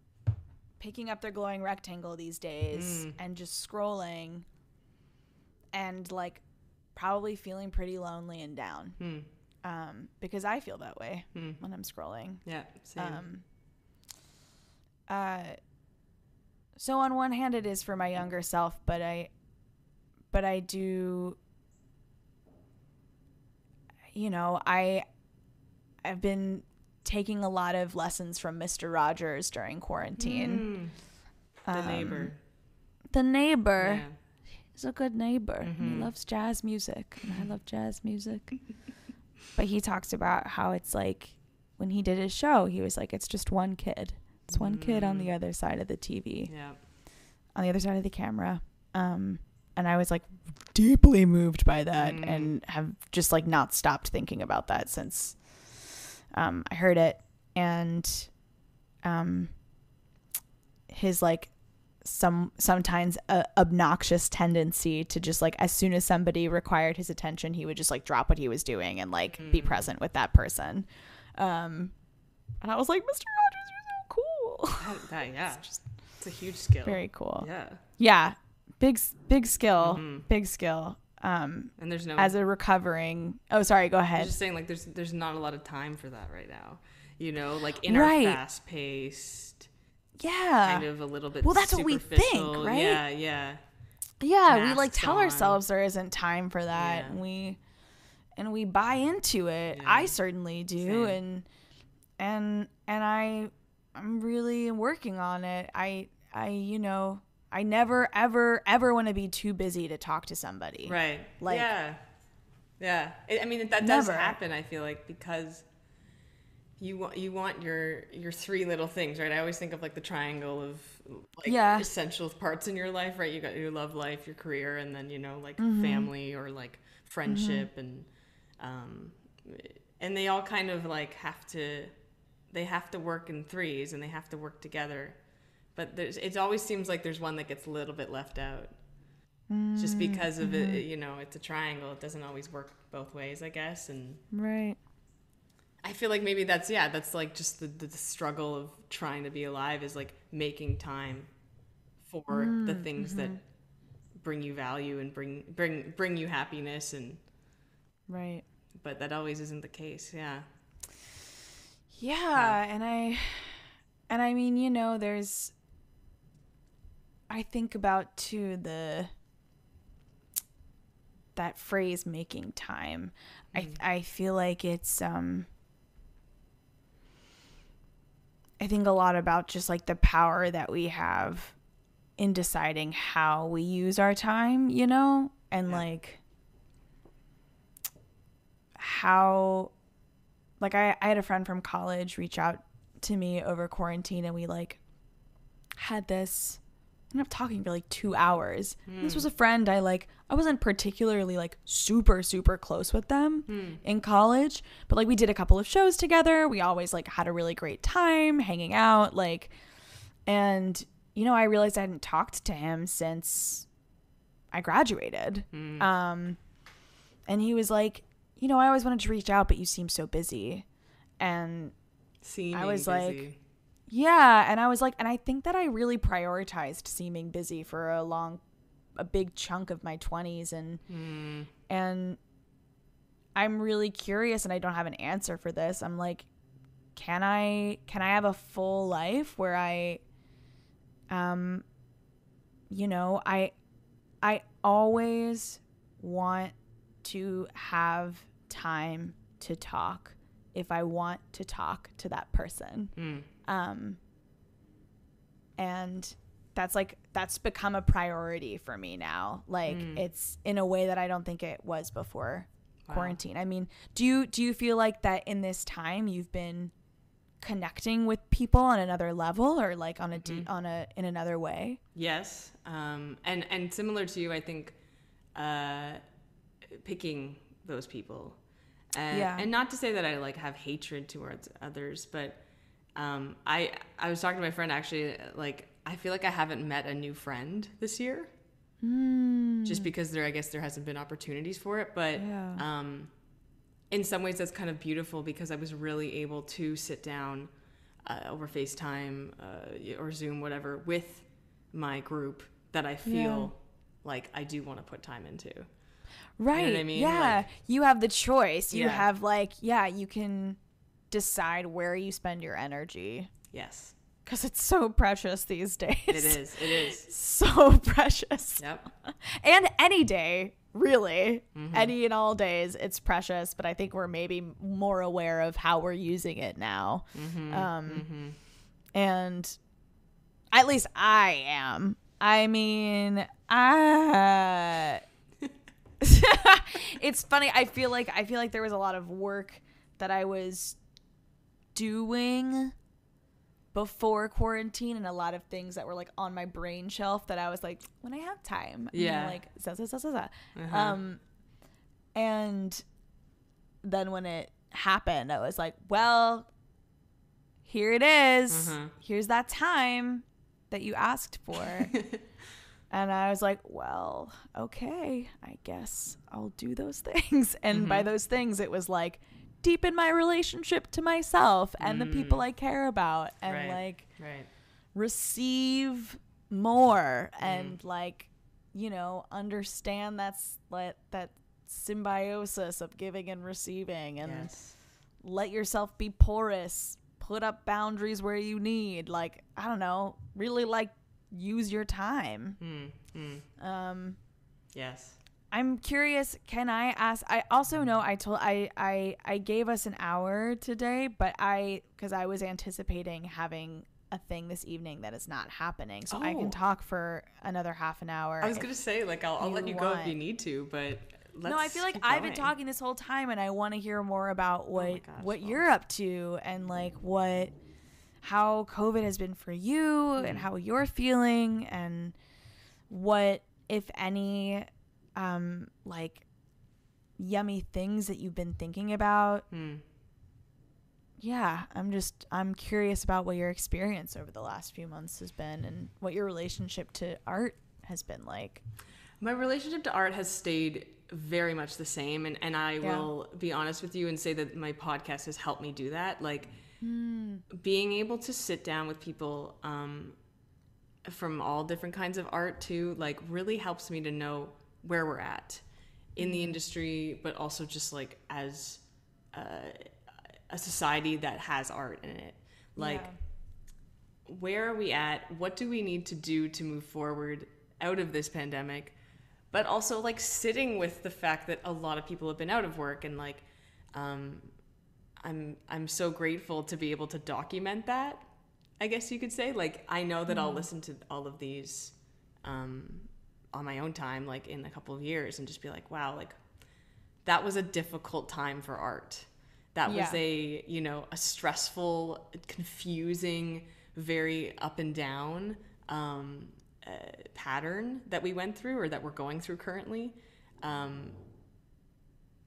picking up their glowing rectangle these days and just scrolling and, like, probably feeling pretty lonely and down because I feel that way when I'm scrolling. Yeah, same. So on one hand it is for my younger self, but I do, you know, I've been taking a lot of lessons from Mr. Rogers during quarantine. The neighbor. Yeah. He's a good neighbor. He loves jazz music, and I love jazz music. But he talks about how it's like when he did his show, he was like, it's just one kid. It's one kid on the other side of the TV, on the other side of the camera. And I was like deeply moved by that and have just like not stopped thinking about that since I heard it. And his like sometimes obnoxious tendency to just like, as soon as somebody required his attention, he would just like drop what he was doing and like be present with that person. And I was like, Mr. Rogers, you're so cool. It's a huge skill. Very cool. Yeah. Big skill. Big skill. And there's no, as a recovering, oh, sorry, go ahead. I was just saying, like, there's not a lot of time for that right now, you know, like in our fast paced, kind of a little bit, well, that's what we think, right? Yeah, we like tell ourselves there isn't time for that, and we buy into it. I certainly do. Same. and I'm really working on it. I you know, I never ever want to be too busy to talk to somebody, right? Like, I mean, that does happen, I feel like, because you want your 3 little things, right? I always think of like the triangle of like essential parts in your life, right? You got your love life, your career, and then, you know, like family or like friendship, and they all kind of like have to work in threes, and they have to work together. But it always seems like there's one that gets a little bit left out, just because of it. You know, it's a triangle; it doesn't always work both ways, I guess. And I feel like maybe that's like just the struggle of trying to be alive, is like making time for the things that bring you value and bring you happiness, and but that always isn't the case. And I mean, you know, there's I think about too that phrase making time. I feel like it's I think a lot about just like the power that we have in deciding how we use our time, you know, and like how, like I had a friend from college reach out to me over quarantine, and we like had this, I ended up talking for like 2 hours. This was a friend I wasn't particularly like super close with them in college, but like we did a couple of shows together. We always like had a really great time hanging out, like, and you know, I realized I hadn't talked to him since I graduated. And he was like, you know, I always wanted to reach out, but you seem so busy. And I was busy. like, yeah. And I was like, and I think that I really prioritized seeming busy for a big chunk of my 20s. And I'm really curious, and I don't have an answer for this. I'm like, can I have a full life where I, you know, I always want to have time to talk if I want to talk to that person. And that's become a priority for me now. Like it's in a way that I don't think it was before quarantine. I mean, do you feel like that in this time you've been connecting with people on another level, or like on in another way? Yes. And similar to you, I think picking those people. And not to say that I like have hatred towards others, but I was talking to my friend actually, like I feel like I haven't met a new friend this year. Just because I guess there hasn't been opportunities for it, but in some ways that's kind of beautiful, because I was really able to sit down over FaceTime or Zoom, whatever, with my group that I feel like I do want to put time into. Right. You know what I mean? Yeah. Like, you have the choice. You have like, you can decide where you spend your energy. Yes. Because it's so precious these days. It is. So precious. Yep. And any day, really. Any and all days, it's precious. But I think we're maybe more aware of how we're using it now. And at least I am. I mean, it's funny. I feel like there was a lot of work that I was doing before quarantine, and a lot of things that were like on my brain shelf that I was like, when I have time, like and then when it happened, I was like, well, here it is. Here's that time that you asked for. And I was like, well, okay, I guess I'll do those things. And by those things, it was like deepen my relationship to myself and the people I care about, and receive more and like, you know, understand that symbiosis of giving and receiving, and let yourself be porous, put up boundaries where you need, like, I don't know, really like use your time. Yes. I'm curious, can I ask, I also know I gave us an hour today, but because I was anticipating having a thing this evening that is not happening, so I can talk for another half an hour. I was gonna say, like, I'll let you go if you need to, but let's. No, I feel like I've been talking this whole time, and I want to hear more about what you're up to, and like how COVID has been for you, and how you're feeling, and what, if any, like yummy things that you've been thinking about. Yeah, I'm curious about what your experience over the last few months has been, and what your relationship to art has been like. My relationship to art has stayed very much the same, and I will be honest with you and say that my podcast has helped me do that. Like, being able to sit down with people from all different kinds of art too, like, really helps me to know where we're at in the industry, but also just like as a society that has art in it. Like, where are we at? What do we need to do to move forward out of this pandemic? But also like sitting with the fact that a lot of people have been out of work, and like I'm so grateful to be able to document that, I guess you could say. Like, I know that I'll listen to all of these on my own time, like in a couple of years, and just be like, wow, like that was a difficult time for art. That was a, you know, a stressful, confusing, very up and down pattern that we went through, or that we're going through currently. And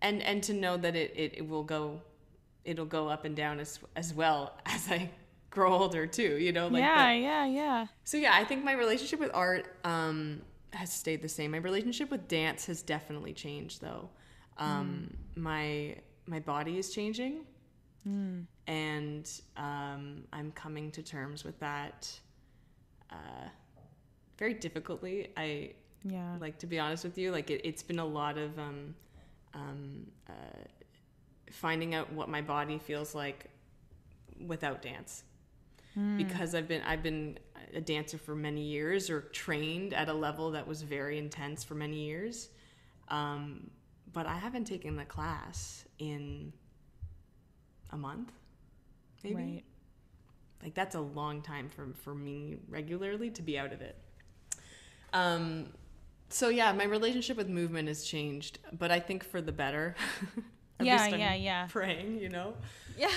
to know that it'll go up and down as well as I grow older too, you know, like yeah. So yeah, I think my relationship with art has stayed the same. My relationship with dance has definitely changed though. My body is changing, and I'm coming to terms with that very difficultly. Like, to be honest with you, like it's been a lot of finding out what my body feels like without dance, because I've been a dancer for many years, or trained at a level that was very intense for many years, but I haven't taken the class in a month, maybe. Right. Like, that's a long time for me regularly to be out of it. So yeah, my relationship with movement has changed, but I think for the better. I'm praying, you know? Yeah.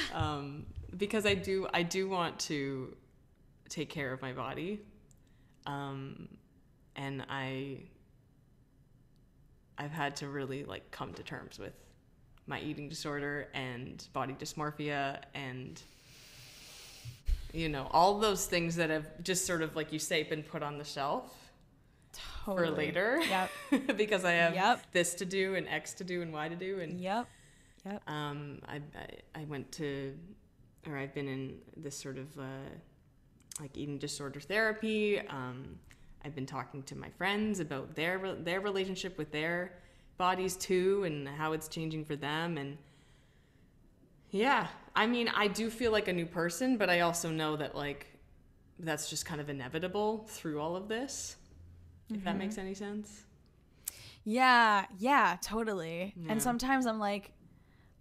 Because I do want to take care of my body. And I've had to really like come to terms with my eating disorder and body dysmorphia, and you know, all those things that have just sort of, like you say, been put on the shelf for later. Yep. Because I have this to do and X to do and Y to do, and I went to, or I've been in this sort of like eating disorder therapy. I've been talking to my friends about their relationship with their bodies too, and how it's changing for them. And yeah, I mean, I do feel like a new person, but I also know that like that's just kind of inevitable through all of this, if that makes any sense. Yeah, totally. Yeah. And sometimes I'm like,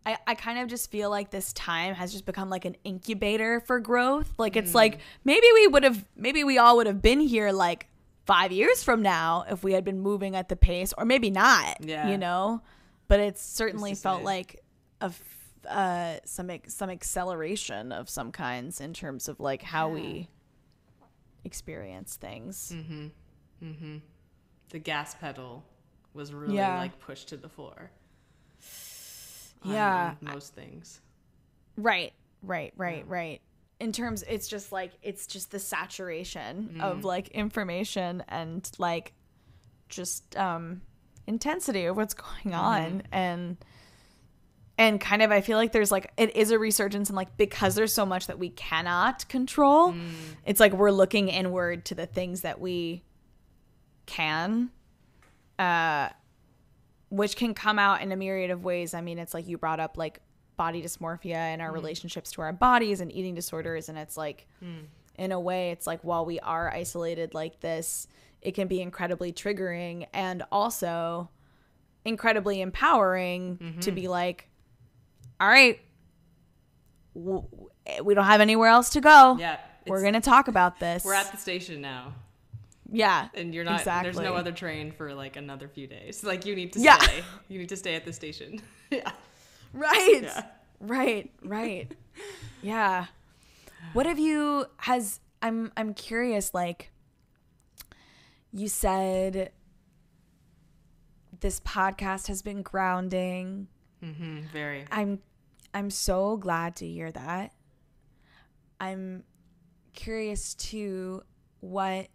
I kind of just feel like this time has just become like an incubator for growth. Like, it's like, maybe we all would have been here like 5 years from now if we had been moving at the pace, or maybe not, you know, but it's certainly felt like some acceleration of some kinds in terms of like how we experience things. The gas pedal was really like pushed to the floor. Most things. Right. In terms, it's just the saturation of like information and like just intensity of what's going on, and kind of I feel like there's like, it is a resurgence, and like because there's so much that we cannot control, it's like we're looking inward to the things that we can, which can come out in a myriad of ways. I mean, it's like you brought up like body dysmorphia and our relationships to our bodies and eating disorders, and it's like in a way it's like, while we are isolated like this, it can be incredibly triggering and also incredibly empowering to be like, all right, we don't have anywhere else to go. We're gonna talk about this. We're at the station now. And you're not, there's no other train for like another few days. Like, you need to stay. You need to stay at the station. Right. Yeah. What have you, I'm curious, like, you said this podcast has been grounding. Very. I'm so glad to hear that. I'm curious too, what,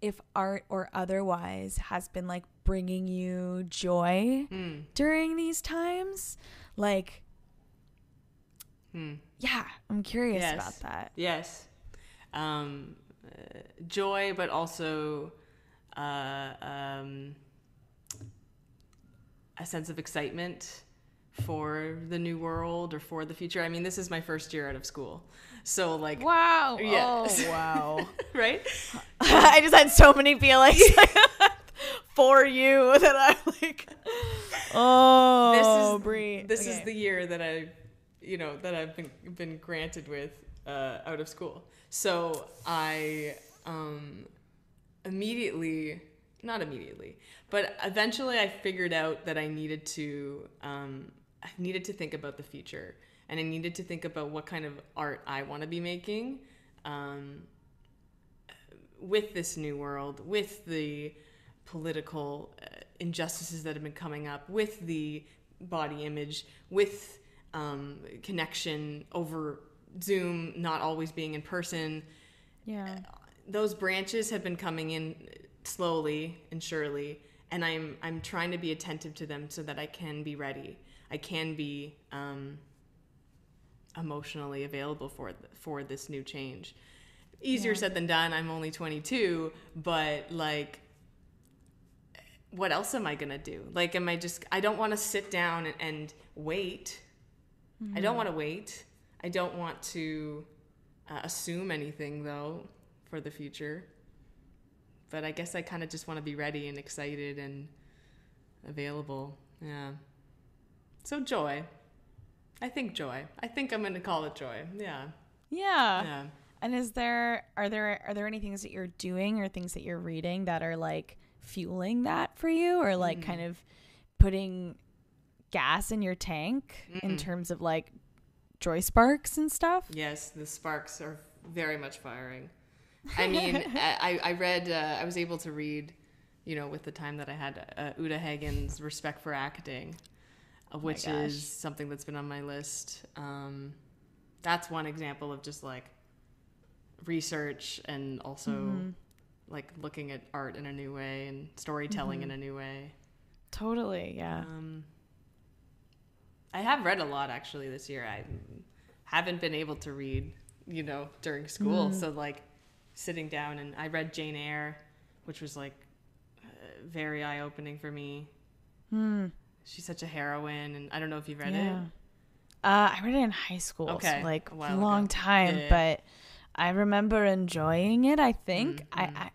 if art or otherwise, has been like bringing you joy during these times. Like, yeah, I'm curious about that. Yes. Joy, but also a sense of excitement for the new world or for the future. I mean, this is my first year out of school. So like, Wow. yeah. Oh, wow. Right? I just had so many feelings for you that I'm like, oh, Bri. This is the year that I've been granted with out of school. So I not immediately, but eventually I figured out that I needed to think about the future, and I needed to think about what kind of art I want to be making with this new world, with the political injustices that have been coming up, with the body image, with connection over Zoom, not always being in person. Yeah. Those branches have been coming in slowly and surely, and I'm trying to be attentive to them so that I can be ready. I can be emotionally available for this new change. Easier said than done. I'm only 22, but like, what else am I gonna do? Like, I don't want to sit down and wait. I don't want to wait. I don't want to assume anything, though, for the future. But I guess I kind of just want to be ready and excited and available. Yeah. So joy. I think joy. I think I'm going to call it joy. Yeah. Yeah. Yeah. And are there any things that you're doing or things that you're reading that are like fueling that for you, or like kind of putting gas in your tank in terms of like joy sparks and stuff? Yes, the sparks are very much firing. I mean, I read, I was able to read, with the time that I had, Uta Hagen's Respect for Acting, which is something that's been on my list. That's one example of just like research and also like looking at art in a new way and storytelling in a new way. Totally, yeah. I have read a lot actually this year. I haven't been able to read, during school. So like sitting down, and I read Jane Eyre, which was like very eye-opening for me. She's such a heroine, and I don't know if you've read it. I read it in high school, Okay. so like A a long time, Yeah. but I remember enjoying it. I think I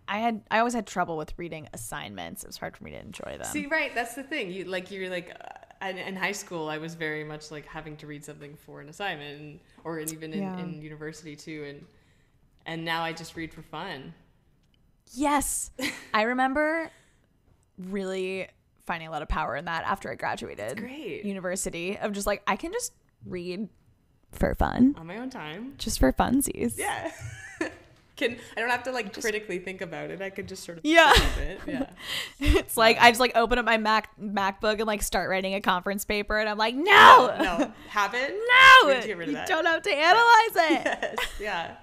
always had trouble with reading assignments. It was hard for me to enjoy them. See, right, that's the thing. You're like in high school, I was very much like having to read something for an assignment, or even in university too, and now I just read for fun. Yes, I remember really finding a lot of power in that after I graduated. That's great. University, of just like I can just read for fun On my own time. just for funsies. Yeah. I don't have to like critically think about it. I could just sort of Yeah. think of it. Yeah. It's like I just like open up my MacBook and like start writing a conference paper, and I'm like, no, Have it? no, We need to get rid of you that. don't have to analyze it. Yes. Yeah.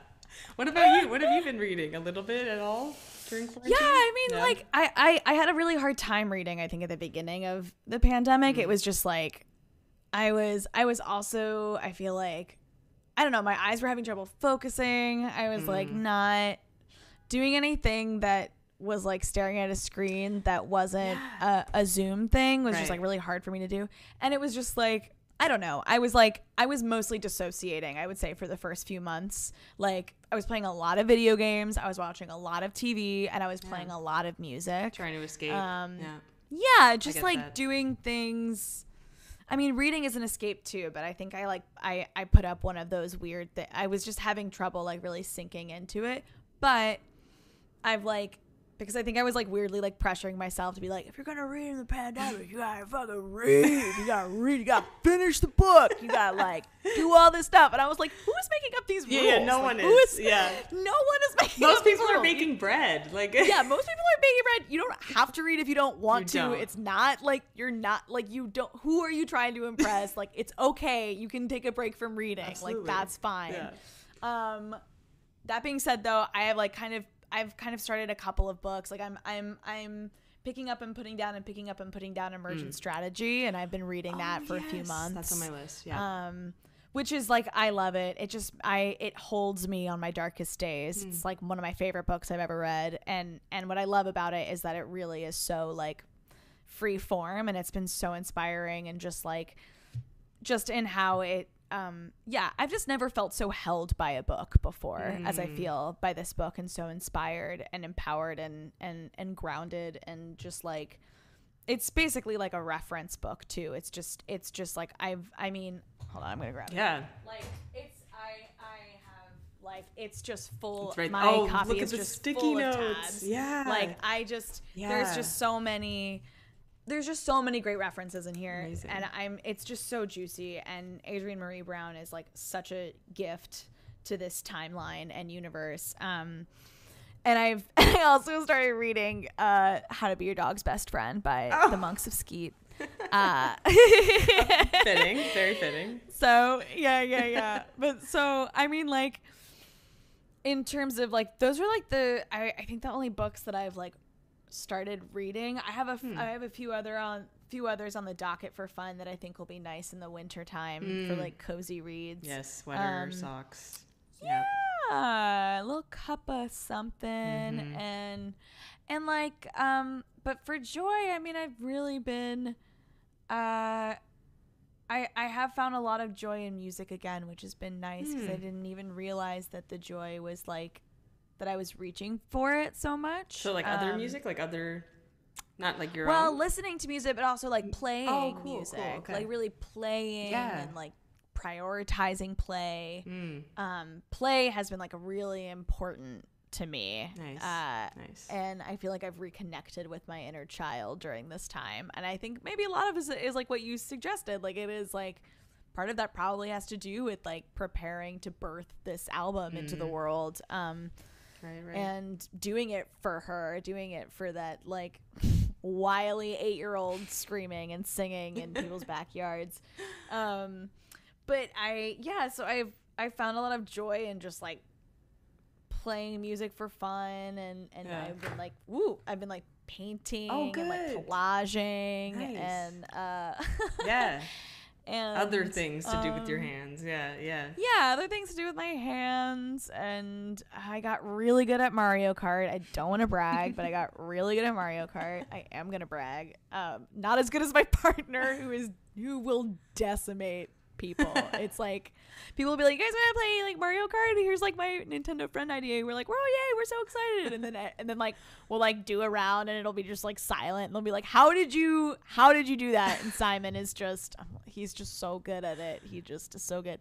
What about you? What have you been reading? A little bit at all during quarantine? Yeah, I mean, like I had a really hard time reading, I think, at the beginning of the pandemic. It was just like I was also, I feel like, I don't know, my eyes were having trouble focusing. I was like not doing anything that was like staring at a screen that wasn't a Zoom thing was just like really hard for me to do. And it was just like, I don't know. I was mostly dissociating, I would say, for the first few months. Like I was playing a lot of video games, I was watching a lot of TV, and I was playing a lot of music. Trying to escape. Yeah, just like that. doing things. I mean, reading is an escape too, but I think I put up one of those weird I was just having trouble like really sinking into it. But I've like, because I think I was like weirdly like pressuring myself to be like, if you're gonna read in the pandemic, you gotta fucking read. You gotta finish the book. You gotta like do all this stuff. And I was like, who's making up these rules? Yeah, no Like, one who is. Yeah. No one is making Most up these people are rules. making bread. Like Yeah, most people are baking bread. You don't have to read if you don't want You to. don't. It's not like you're not like you don't. Who are you trying to impress? Like it's okay. You can take a break from reading. Absolutely. Like that's fine. Yeah. That being said, though, I've kind of started a couple of books. Like I'm picking up and putting down Emergent Strategy, and I've been reading that for a few months. That's on my list. Yeah. Which is like, I love it. It holds me on my darkest days. It's like one of my favorite books I've ever read. And what I love about it is that it really is so like free form, and it's been so inspiring, and just like just in how it I've just never felt so held by a book before as I feel by this book, and so inspired and empowered and grounded, and just like it's basically like a reference book too. It's just like I mean, hold on, I'm gonna grab it. Yeah. Like I have like it's just full. It's right. My Oh, copy look at is the just sticky full notes. of tabs. Yeah. Like there's just so many. There's just so many great references in here. Amazing. And it's just so juicy. And Adrienne Marie Brown is like such a gift to this timeline and universe. And I also started reading How to Be Your Dog's Best Friend by the Monks of Skeet. Fitting, very fitting. So yeah. But so I mean, like, in terms of like, those are like I think the only books that I've like started reading. I have a few others on the docket for fun that I think will be nice in the winter time for like cozy reads. Yes, sweater, socks. Yeah, a little cup of something, and like but for joy, I mean, I've really been I have found a lot of joy in music again, which has been nice, because I didn't even realize that the joy was like that I was reaching for it so much. So like other music, like other, not like your own? Well, listening to music, but also like playing music, cool, okay. like really playing and like prioritizing play. Mm. Play has been like really important to me. Nice. Nice. And I feel like I've reconnected with my inner child during this time. And I think maybe a lot of it is like what you suggested. Like, it is like part of that probably has to do with like preparing to birth this album into the world. Right. And doing it for her, doing it for that like wily 8-year-old screaming and singing in people's backyards. But so I've found a lot of joy in just like playing music for fun, and I've been like I've been like painting and like collaging and and other things to do with your hands. Other things to do with my hands. And I got really good at Mario Kart. I don't want to brag, but I got really good at Mario Kart. I am gonna brag. Not as good as my partner, who will decimate people. It's like people will be like, "You guys want to play like Mario Kart? Here's like my Nintendo friend idea." We're like, "Oh yay, we're so excited!" And then like we'll like do a round, and it'll be just like silent, and they'll be like, "How did you do that?" And Simon is just he's just so good at it. He just is so good.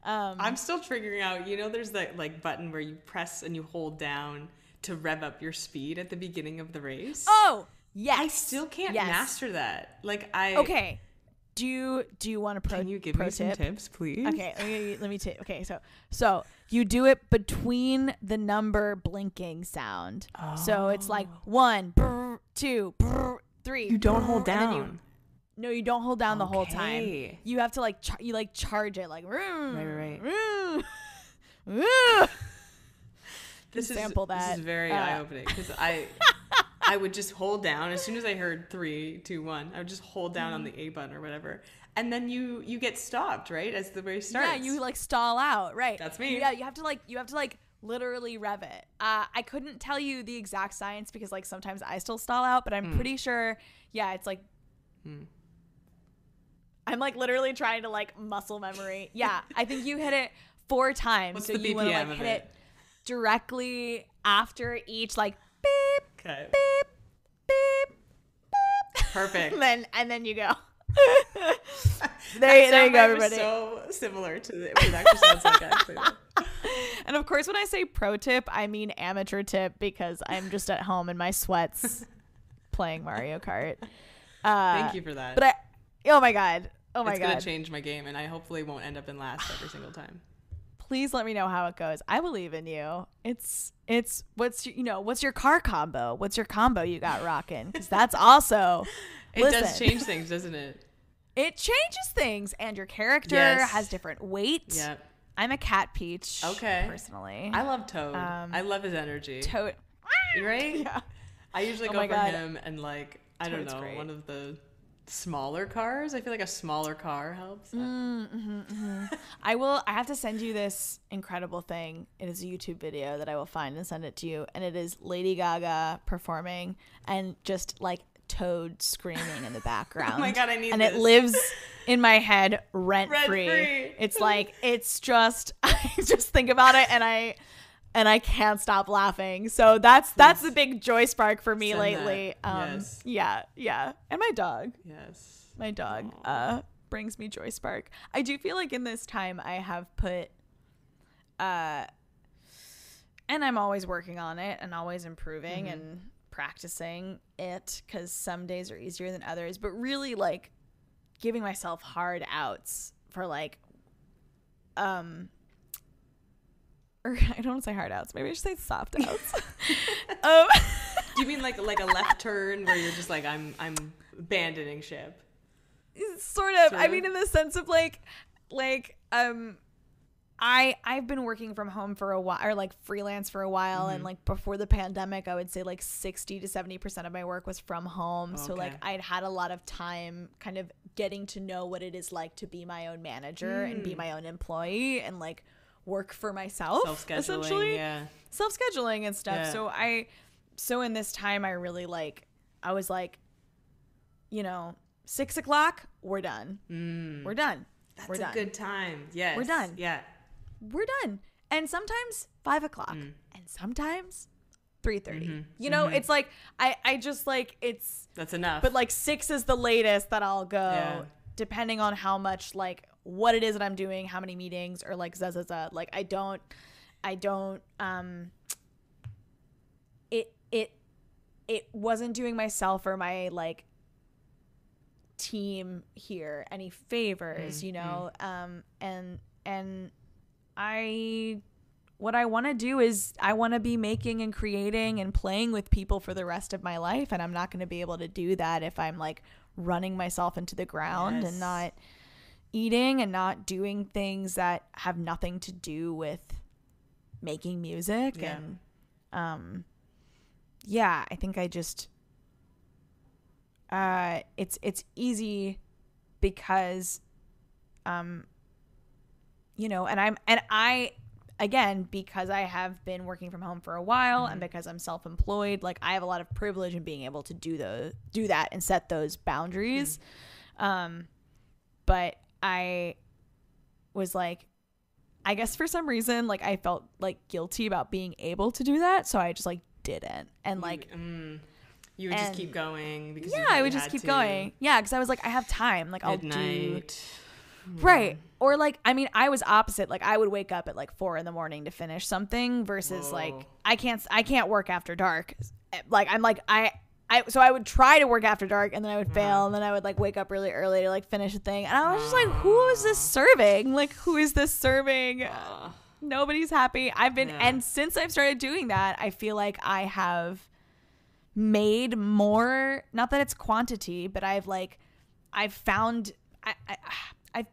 I'm still figuring out, there's that like button where you press and you hold down to rev up your speed at the beginning of the race. Oh yes, I still can't master that. Like okay. Do you want a pro? Can you give me some tips, please? Okay, let me take. Okay, so you do it between the number blinking sound. Oh. So it's like 1, brr, 2, brr, 3. You don't hold down. No, you don't hold down the whole time. You have to like charge it like. Right. This is very eye-opening, because I would just hold down as soon as I heard 3, 2, 1. I would just hold down on the A button or whatever, and then you get stopped right as the race starts. Yeah, you like stall out. Right. That's me. Yeah, you have to like literally rev it. I couldn't tell you the exact science, because like sometimes I still stall out, but I'm pretty sure. Yeah, it's like. I'm like literally trying to like muscle memory. Yeah, I think you hit it 4 times. What's so the you want to like hit it directly after each like beep, okay. beep, beep, beep. Perfect. and then you go. there you go, everybody. So similar to what it actually sounds like, actually. And of course, when I say pro tip, I mean amateur tip, because I'm just at home in my sweats playing Mario Kart. Thank you for that. But oh my god, it's gonna change my game, and I hopefully won't end up in last every single time. Please let me know how it goes. I believe in you. It's what's your car combo? What's your combo you got rocking? Because that's also does change things, doesn't it? It changes things, and your character has different weight. Yep. I'm a cat Peach. Okay. Personally, I love Toad. I love his energy. Toad. Right? Yeah. I usually go for him and like Toad's great. One of the smaller cars. I feel like a smaller car helps. I have to send you this incredible thing. It is a YouTube video that I will find and send it to you, and it is Lady Gaga performing, and just like toad screaming in the background. Oh my God, I need and this. it lives in my head rent free. Rent-free. It's like, it's just, I just think about it and I can't stop laughing. So that's the big joy spark for me Send lately. that. Yes. Yeah. And my dog. Yes. My dog brings me joy spark. I do feel like in this time I have put and I'm always working on it and always improving and practicing it, because some days are easier than others, but really like giving myself hard outs for like or I don't want to say hard outs, maybe I should say soft outs. Do you mean like a left turn where you're just like, I'm abandoning ship? Sort of. I mean, in the sense of I've been working from home for a while, or like freelance for a while, and like before the pandemic I would say like 60 to 70% of my work was from home. So like I'd had a lot of time kind of getting to know what it is like to be my own manager and be my own employee and like work for myself, essentially. Self-scheduling and stuff. Yeah. So in this time I really I was like, 6 o'clock, we're done. We're done. That's a good time. Yes. We're done. Yeah. We're done. And sometimes 5 o'clock and sometimes 3:30. It's like, I just like, that's enough. But like 6 is the latest that I'll go, depending on how much, like what it is that I'm doing, how many meetings, or like like I don't it wasn't doing myself or my like team here any favors, and what I want to do is I want to be making and creating and playing with people for the rest of my life, and I'm not going to be able to do that if I'm like running myself into the ground and not eating and not doing things that have nothing to do with making music. And I think I just it's easy because because I have been working from home for a while and because I'm self-employed, like I have a lot of privilege in being able to do that and set those boundaries. But I was like, I guess for some reason, like I felt like guilty about being able to do that. So I just like didn't. And like, you would just keep going because I would just keep going. Yeah. Cause I was like, I have time. Like I'll do. Right. Or like, I mean, I was opposite. Like I would wake up at like 4 a.m. to finish something versus like, I can't work after dark. Like I'm like, so I would try to work after dark and then I would fail and then I would like wake up really early to like finish a thing. And I was just like, who is this serving? Like, who is this serving? Nobody's happy. And since I've started doing that, I feel like I have made more, not that it's quantity, but I've found a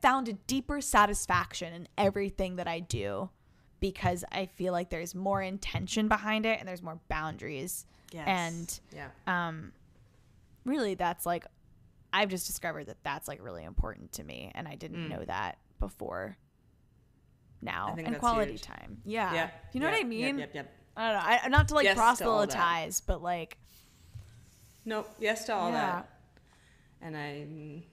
deeper satisfaction in everything that I do because I feel like there's more intention behind it and there's more boundaries. Yes. And really that's like, I've just discovered that that's like really important to me. And I didn't know that before now. And quality huge. Time. Yeah. You know what I mean? Yep. I don't know. Not to like proselytize, but like. Nope. Yes to all that. And I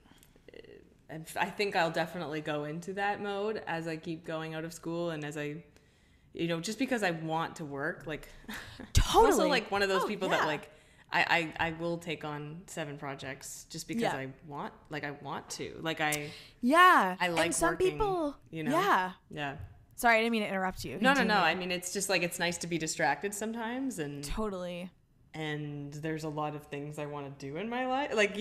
think I'll definitely go into that mode as I keep going out of school and as I, just because I want to work, like totally. I'm also like one of those people that like I will take on 7 projects just because I want to. Like I like and some working, people, Yeah. Sorry, I didn't mean to interrupt you. No. I mean, it's just like it's nice to be distracted sometimes, and totally. And there's a lot of things I want to do in my life, like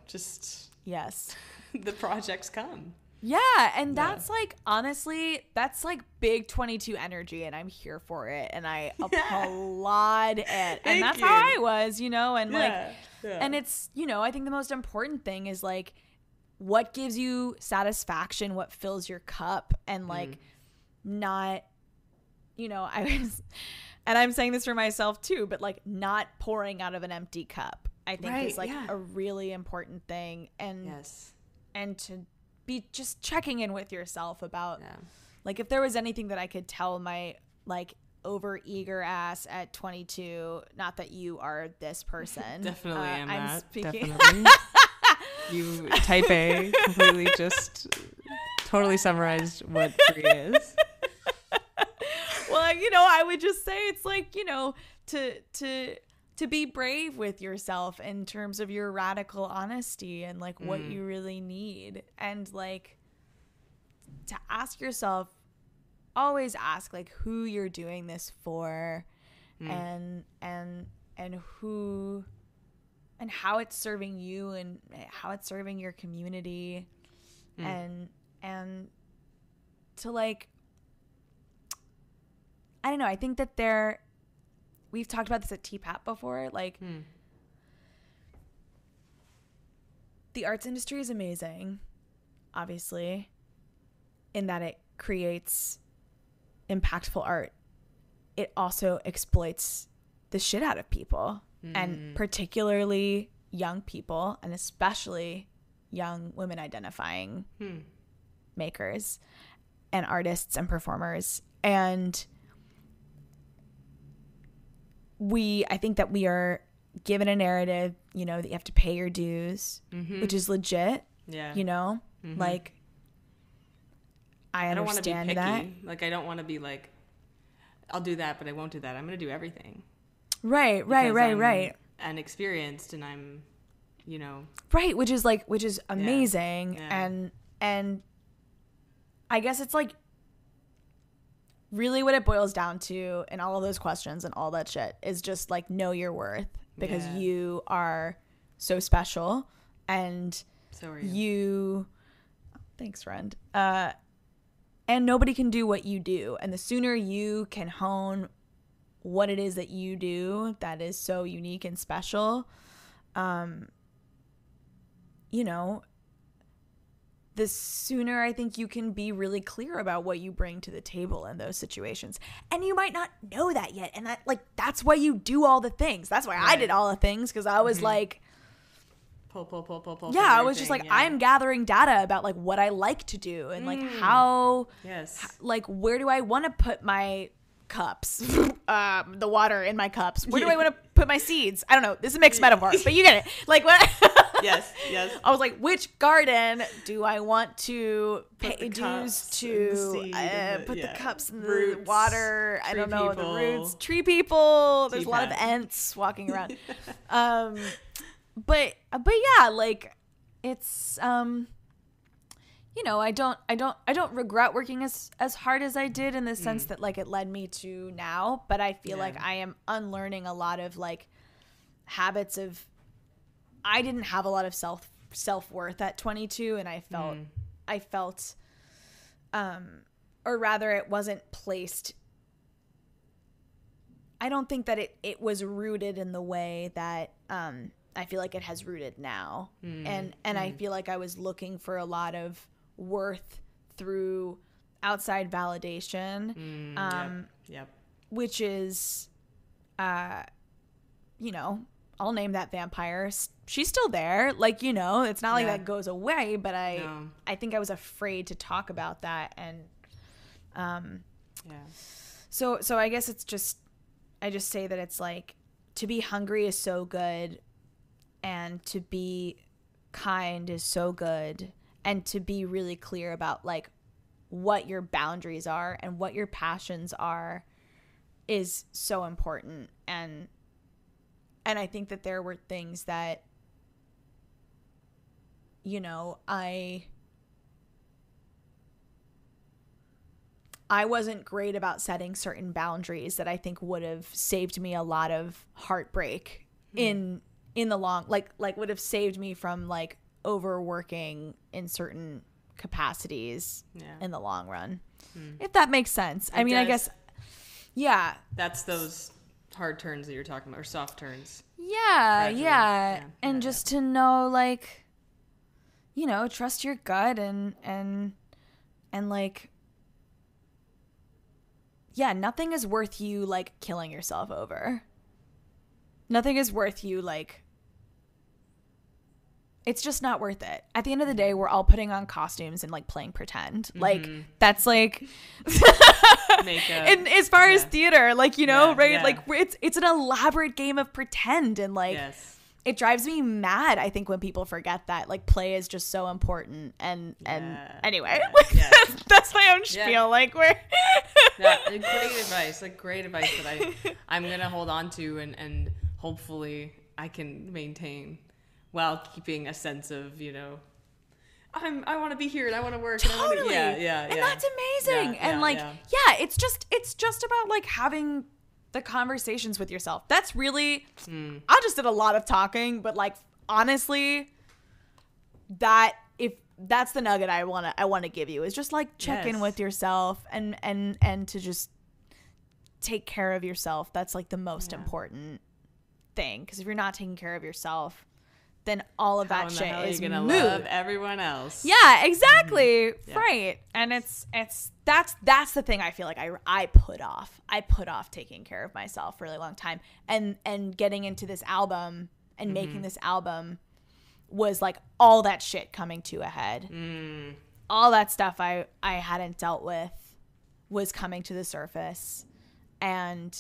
just the projects come. Yeah, and that's like, honestly, that's like big 22 energy, and I'm here for it, and I applaud it. And that's how I was, and and it's, I think the most important thing is like what gives you satisfaction, what fills your cup, and like not, and I'm saying this for myself too, but like not pouring out of an empty cup, I think is like a really important thing. And and to be just checking in with yourself about like if there was anything that I could tell my like over eager ass at 22. Not that you are this person. Definitely am I'm that. speaking. Definitely. You type A completely just totally summarized what Bri is. Well, you know, I would just say it's like, you know, to be brave with yourself in terms of your radical honesty and like what you really need, and like to ask yourself, always ask like who you're doing this for, and who and how it's serving you and how it's serving your community, and to like, I don't know, I think that we've talked about this at TPAP before, like the arts industry is amazing, obviously, in that it creates impactful art. It also exploits the shit out of people, and particularly young people, and especially young women identifying makers and artists and performers. And I think that we are given a narrative, you know, that you have to pay your dues, which is legit. Yeah. You know, like I understand that. Like, I don't want to be like, I'll do that, but I won't do that. I'm going to do everything. Right. And experienced, and I'm, you know. Right. Which is amazing. Yeah. And I guess it's like really what it boils down to in all of those questions and all that shit is just like, know your worth, because you are so special, and so are you. Thanks, friend. And nobody can do what you do. And the sooner you can hone what it is that you do that is so unique and special, you know, the sooner I think you can be really clear about what you bring to the table in those situations. And you might not know that yet. And that's why you do all the things. That's why I did all the things, because I was like, pull. Yeah, I was just like, I'm gathering data about like what I like to do and like how, like where do I want to put my cups, the water in my cups. Where do I want to put my seeds? I don't know. This is a mixed metaphor, but you get it. Like what? Yes. I was like, which garden do I want to pay dues to? Put the cups in the roots, water. I don't know, the roots, tree people. There's a lot of Ents walking around. But yeah, like it's you know, I don't regret working as hard as I did, in the sense that like it led me to now, but I feel like I am unlearning a lot of like habits of, I didn't have a lot of self-worth at 22, and I felt or rather it wasn't placed, I don't think that it was rooted in the way that I feel like it has rooted now. And I feel like I was looking for a lot of worth through outside validation, which is, you know, I'll name that vampire. She's still there. Like, you know, it's not like that goes away, but I think I was afraid to talk about that. And, so I guess it's just, I just say that it's like, to be hungry is so good, and to be kind is so good, and to be really clear about like what your boundaries are and what your passions are is so important. And I think that there were things that, you know, I wasn't great about setting certain boundaries that I think would have saved me a lot of heartbreak in the long, like would have saved me from like overworking in certain capacities in the long run, if that makes sense. I mean, I guess, that's those hard turns that you're talking about, or soft turns. And just to know, like, you know, trust your gut and like, nothing is worth you like killing yourself over. Nothing is worth you like, it's just not worth it. At the end of the day, we're all putting on costumes and like playing pretend. Like, that's like makeup. And as far as theater, like, you know, Yeah, right? yeah. Like it's an elaborate game of pretend, and like Yes. it drives me mad, I think, when people forget that like play is just so important. And anyway, Yeah. that's my own spiel. Like we're Great advice that I'm gonna hold on to and hopefully I can maintain while keeping a sense of, you know, I want to be here and I want to work. totally, And and that's amazing. Yeah, and like, yeah. it's just about like having the conversations with yourself. That's really, I just did a lot of talking, but like honestly, if that's the nugget I want to give you is just like check in with yourself and to just take care of yourself. That's like the most important thing, because if you're not taking care of yourself, then all of that shit is gonna moot. love everyone else. Yeah, exactly. Yeah. Right. And that's the thing I feel like I put off. I put off taking care of myself for a really long time. And getting into this album and making this album was like all that shit coming to a head. All that stuff I hadn't dealt with was coming to the surface. And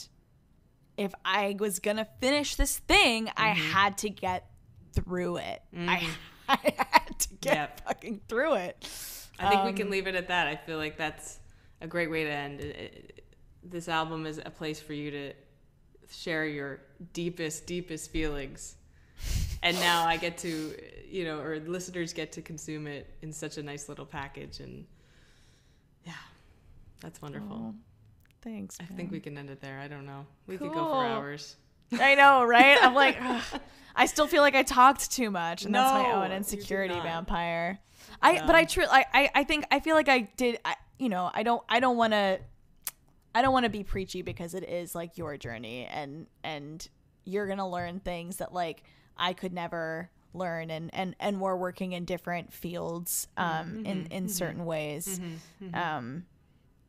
if I was gonna finish this thing, I had to get through it. I had to get fucking through it. I think we can leave it at that. I feel like that's a great way to end. This album is a place for you to share your deepest feelings. And now I get to, you know, or listeners get to consume it in such a nice little package. And yeah, that's wonderful. Oh, thanks, man. I think we can end it there. I don't know. We could go for hours. I know, right? I'm like, ugh. I still feel like I talked too much, and that's my own No, insecurity you did not. vampire. But I feel like I did. I don't want to be preachy, because it is like your journey, and you're gonna learn things that like I could never learn, and we're working in different fields in certain ways,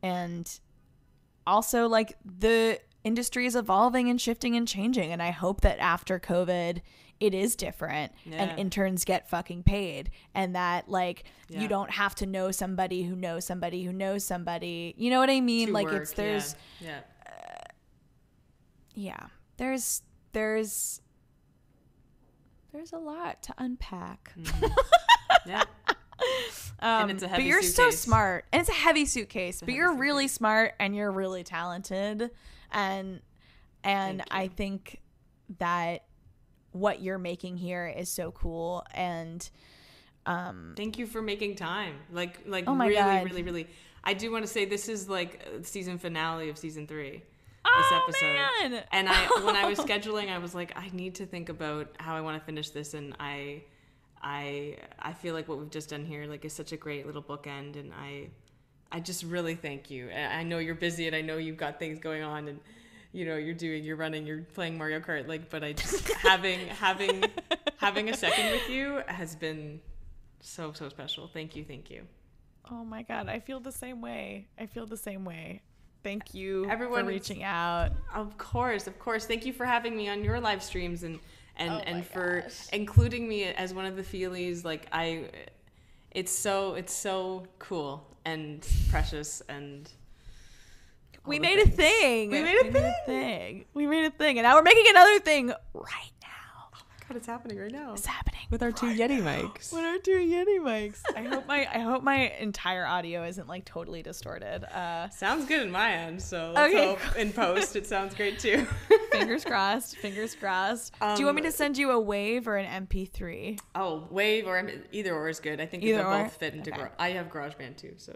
and also like the industry is evolving and shifting and changing, and I hope that after COVID it is different and interns get fucking paid, and that like you don't have to know somebody who knows somebody who knows somebody, you know what I mean? To like work, it's there's there's a lot to unpack. Yeah. And it's a heavy but you're suitcase. so smart, and it's a heavy suitcase, but you're really smart and you're really talented, and I think that what you're making here is so cool. And thank you for making time. Like oh my God. really. I do want to say this is like season finale of season 3. This Oh, episode. man. And when I was scheduling, I was like, I need to think about how I want to finish this, and I feel like what we've just done here like is such a great little bookend, and I just really thank you. I know you're busy, and I know you've got things going on, and you know you're running, you're playing Mario Kart, like, but I just having a second with you has been so special. Thank you. Oh my God, I feel the same way. Thank you Everyone for reaching out. Of course. Thank you for having me on your live streams and for gosh. including me as one of the feelies. Like it's so cool and precious, and We made a thing. We made a thing. And now we're making another thing right now. God, it's happening right now. It's happening with our 2 Yeti mics. With our 2 Yeti mics. I hope my entire audio isn't like totally distorted. Sounds good in my end, so let's hope in post it sounds great too. Fingers crossed. Do you want me to send you a WAV or an MP3? Oh, WAV or either or is good. I think they'll both fit into I have GarageBand too, so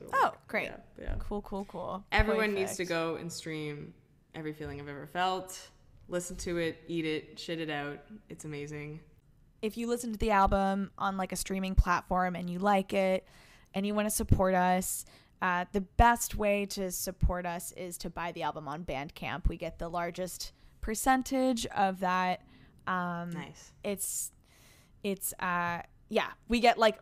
great. Yeah. Cool. Everyone needs to go and stream Every Feeling I've Ever Felt. Listen to it, eat it, shit it out. It's amazing. If you listen to the album on like a streaming platform and you like it and you want to support us, the best way to support us is to buy the album on Bandcamp. We get the largest percentage of that. Nice. It's we get like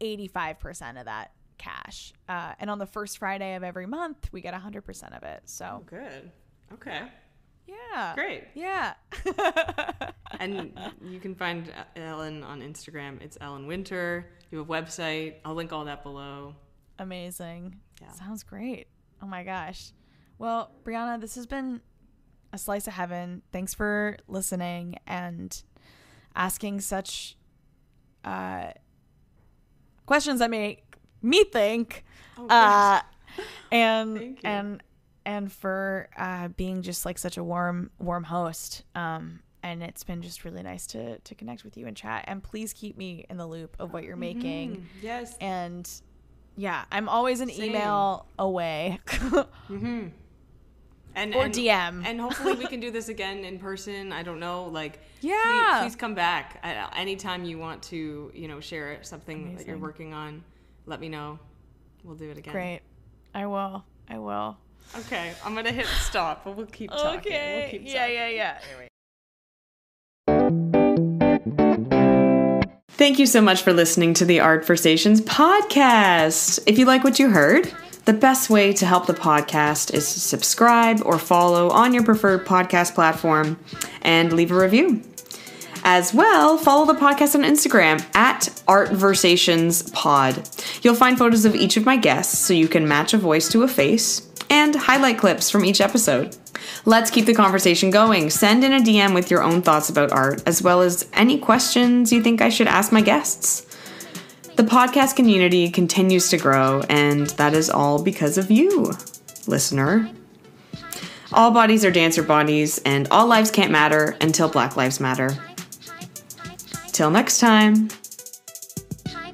85% of that cash. And on the first Friday of every month, we get 100% of it. So good. Okay. Yeah. Great. Yeah. And you can find Ellen on Instagram. It's Ellen Winter. You have a website. I'll link all that below. Amazing. Yeah. Sounds great. Oh my gosh. Well, Brianna, this has been a slice of heaven. Thanks for listening and asking such questions that make me think. Thank you. And for being just like such a warm host. And it's been just really nice to connect with you and chat. And please keep me in the loop of what you're making. Yes. And yeah, I'm always an Same. email away. And DM. And hopefully we can do this again in person. I don't know. Like, Yeah. please come back anytime you want to, share something that you're Amazing. working on. Let me know. We'll do it again. Great. I will. Okay. I'm going to hit stop, but we'll keep talking. Okay. We'll keep talking. Yeah. Thank you so much for listening to the Art Versations podcast. If you like what you heard, the best way to help the podcast is to subscribe or follow on your preferred podcast platform and leave a review. As well, follow the podcast on Instagram at artversationspod. You'll find photos of each of my guests so you can match a voice to a face and highlight clips from each episode. Let's keep the conversation going. Send in a DM with your own thoughts about art, as well as any questions you think I should ask my guests. The podcast community continues to grow, and that is all because of you, listener. All bodies are dancer bodies, and all lives can't matter until Black Lives Matter. Till next time. My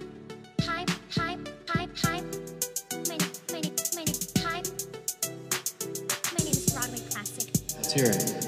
name is Broadway Classic. Let's hear it.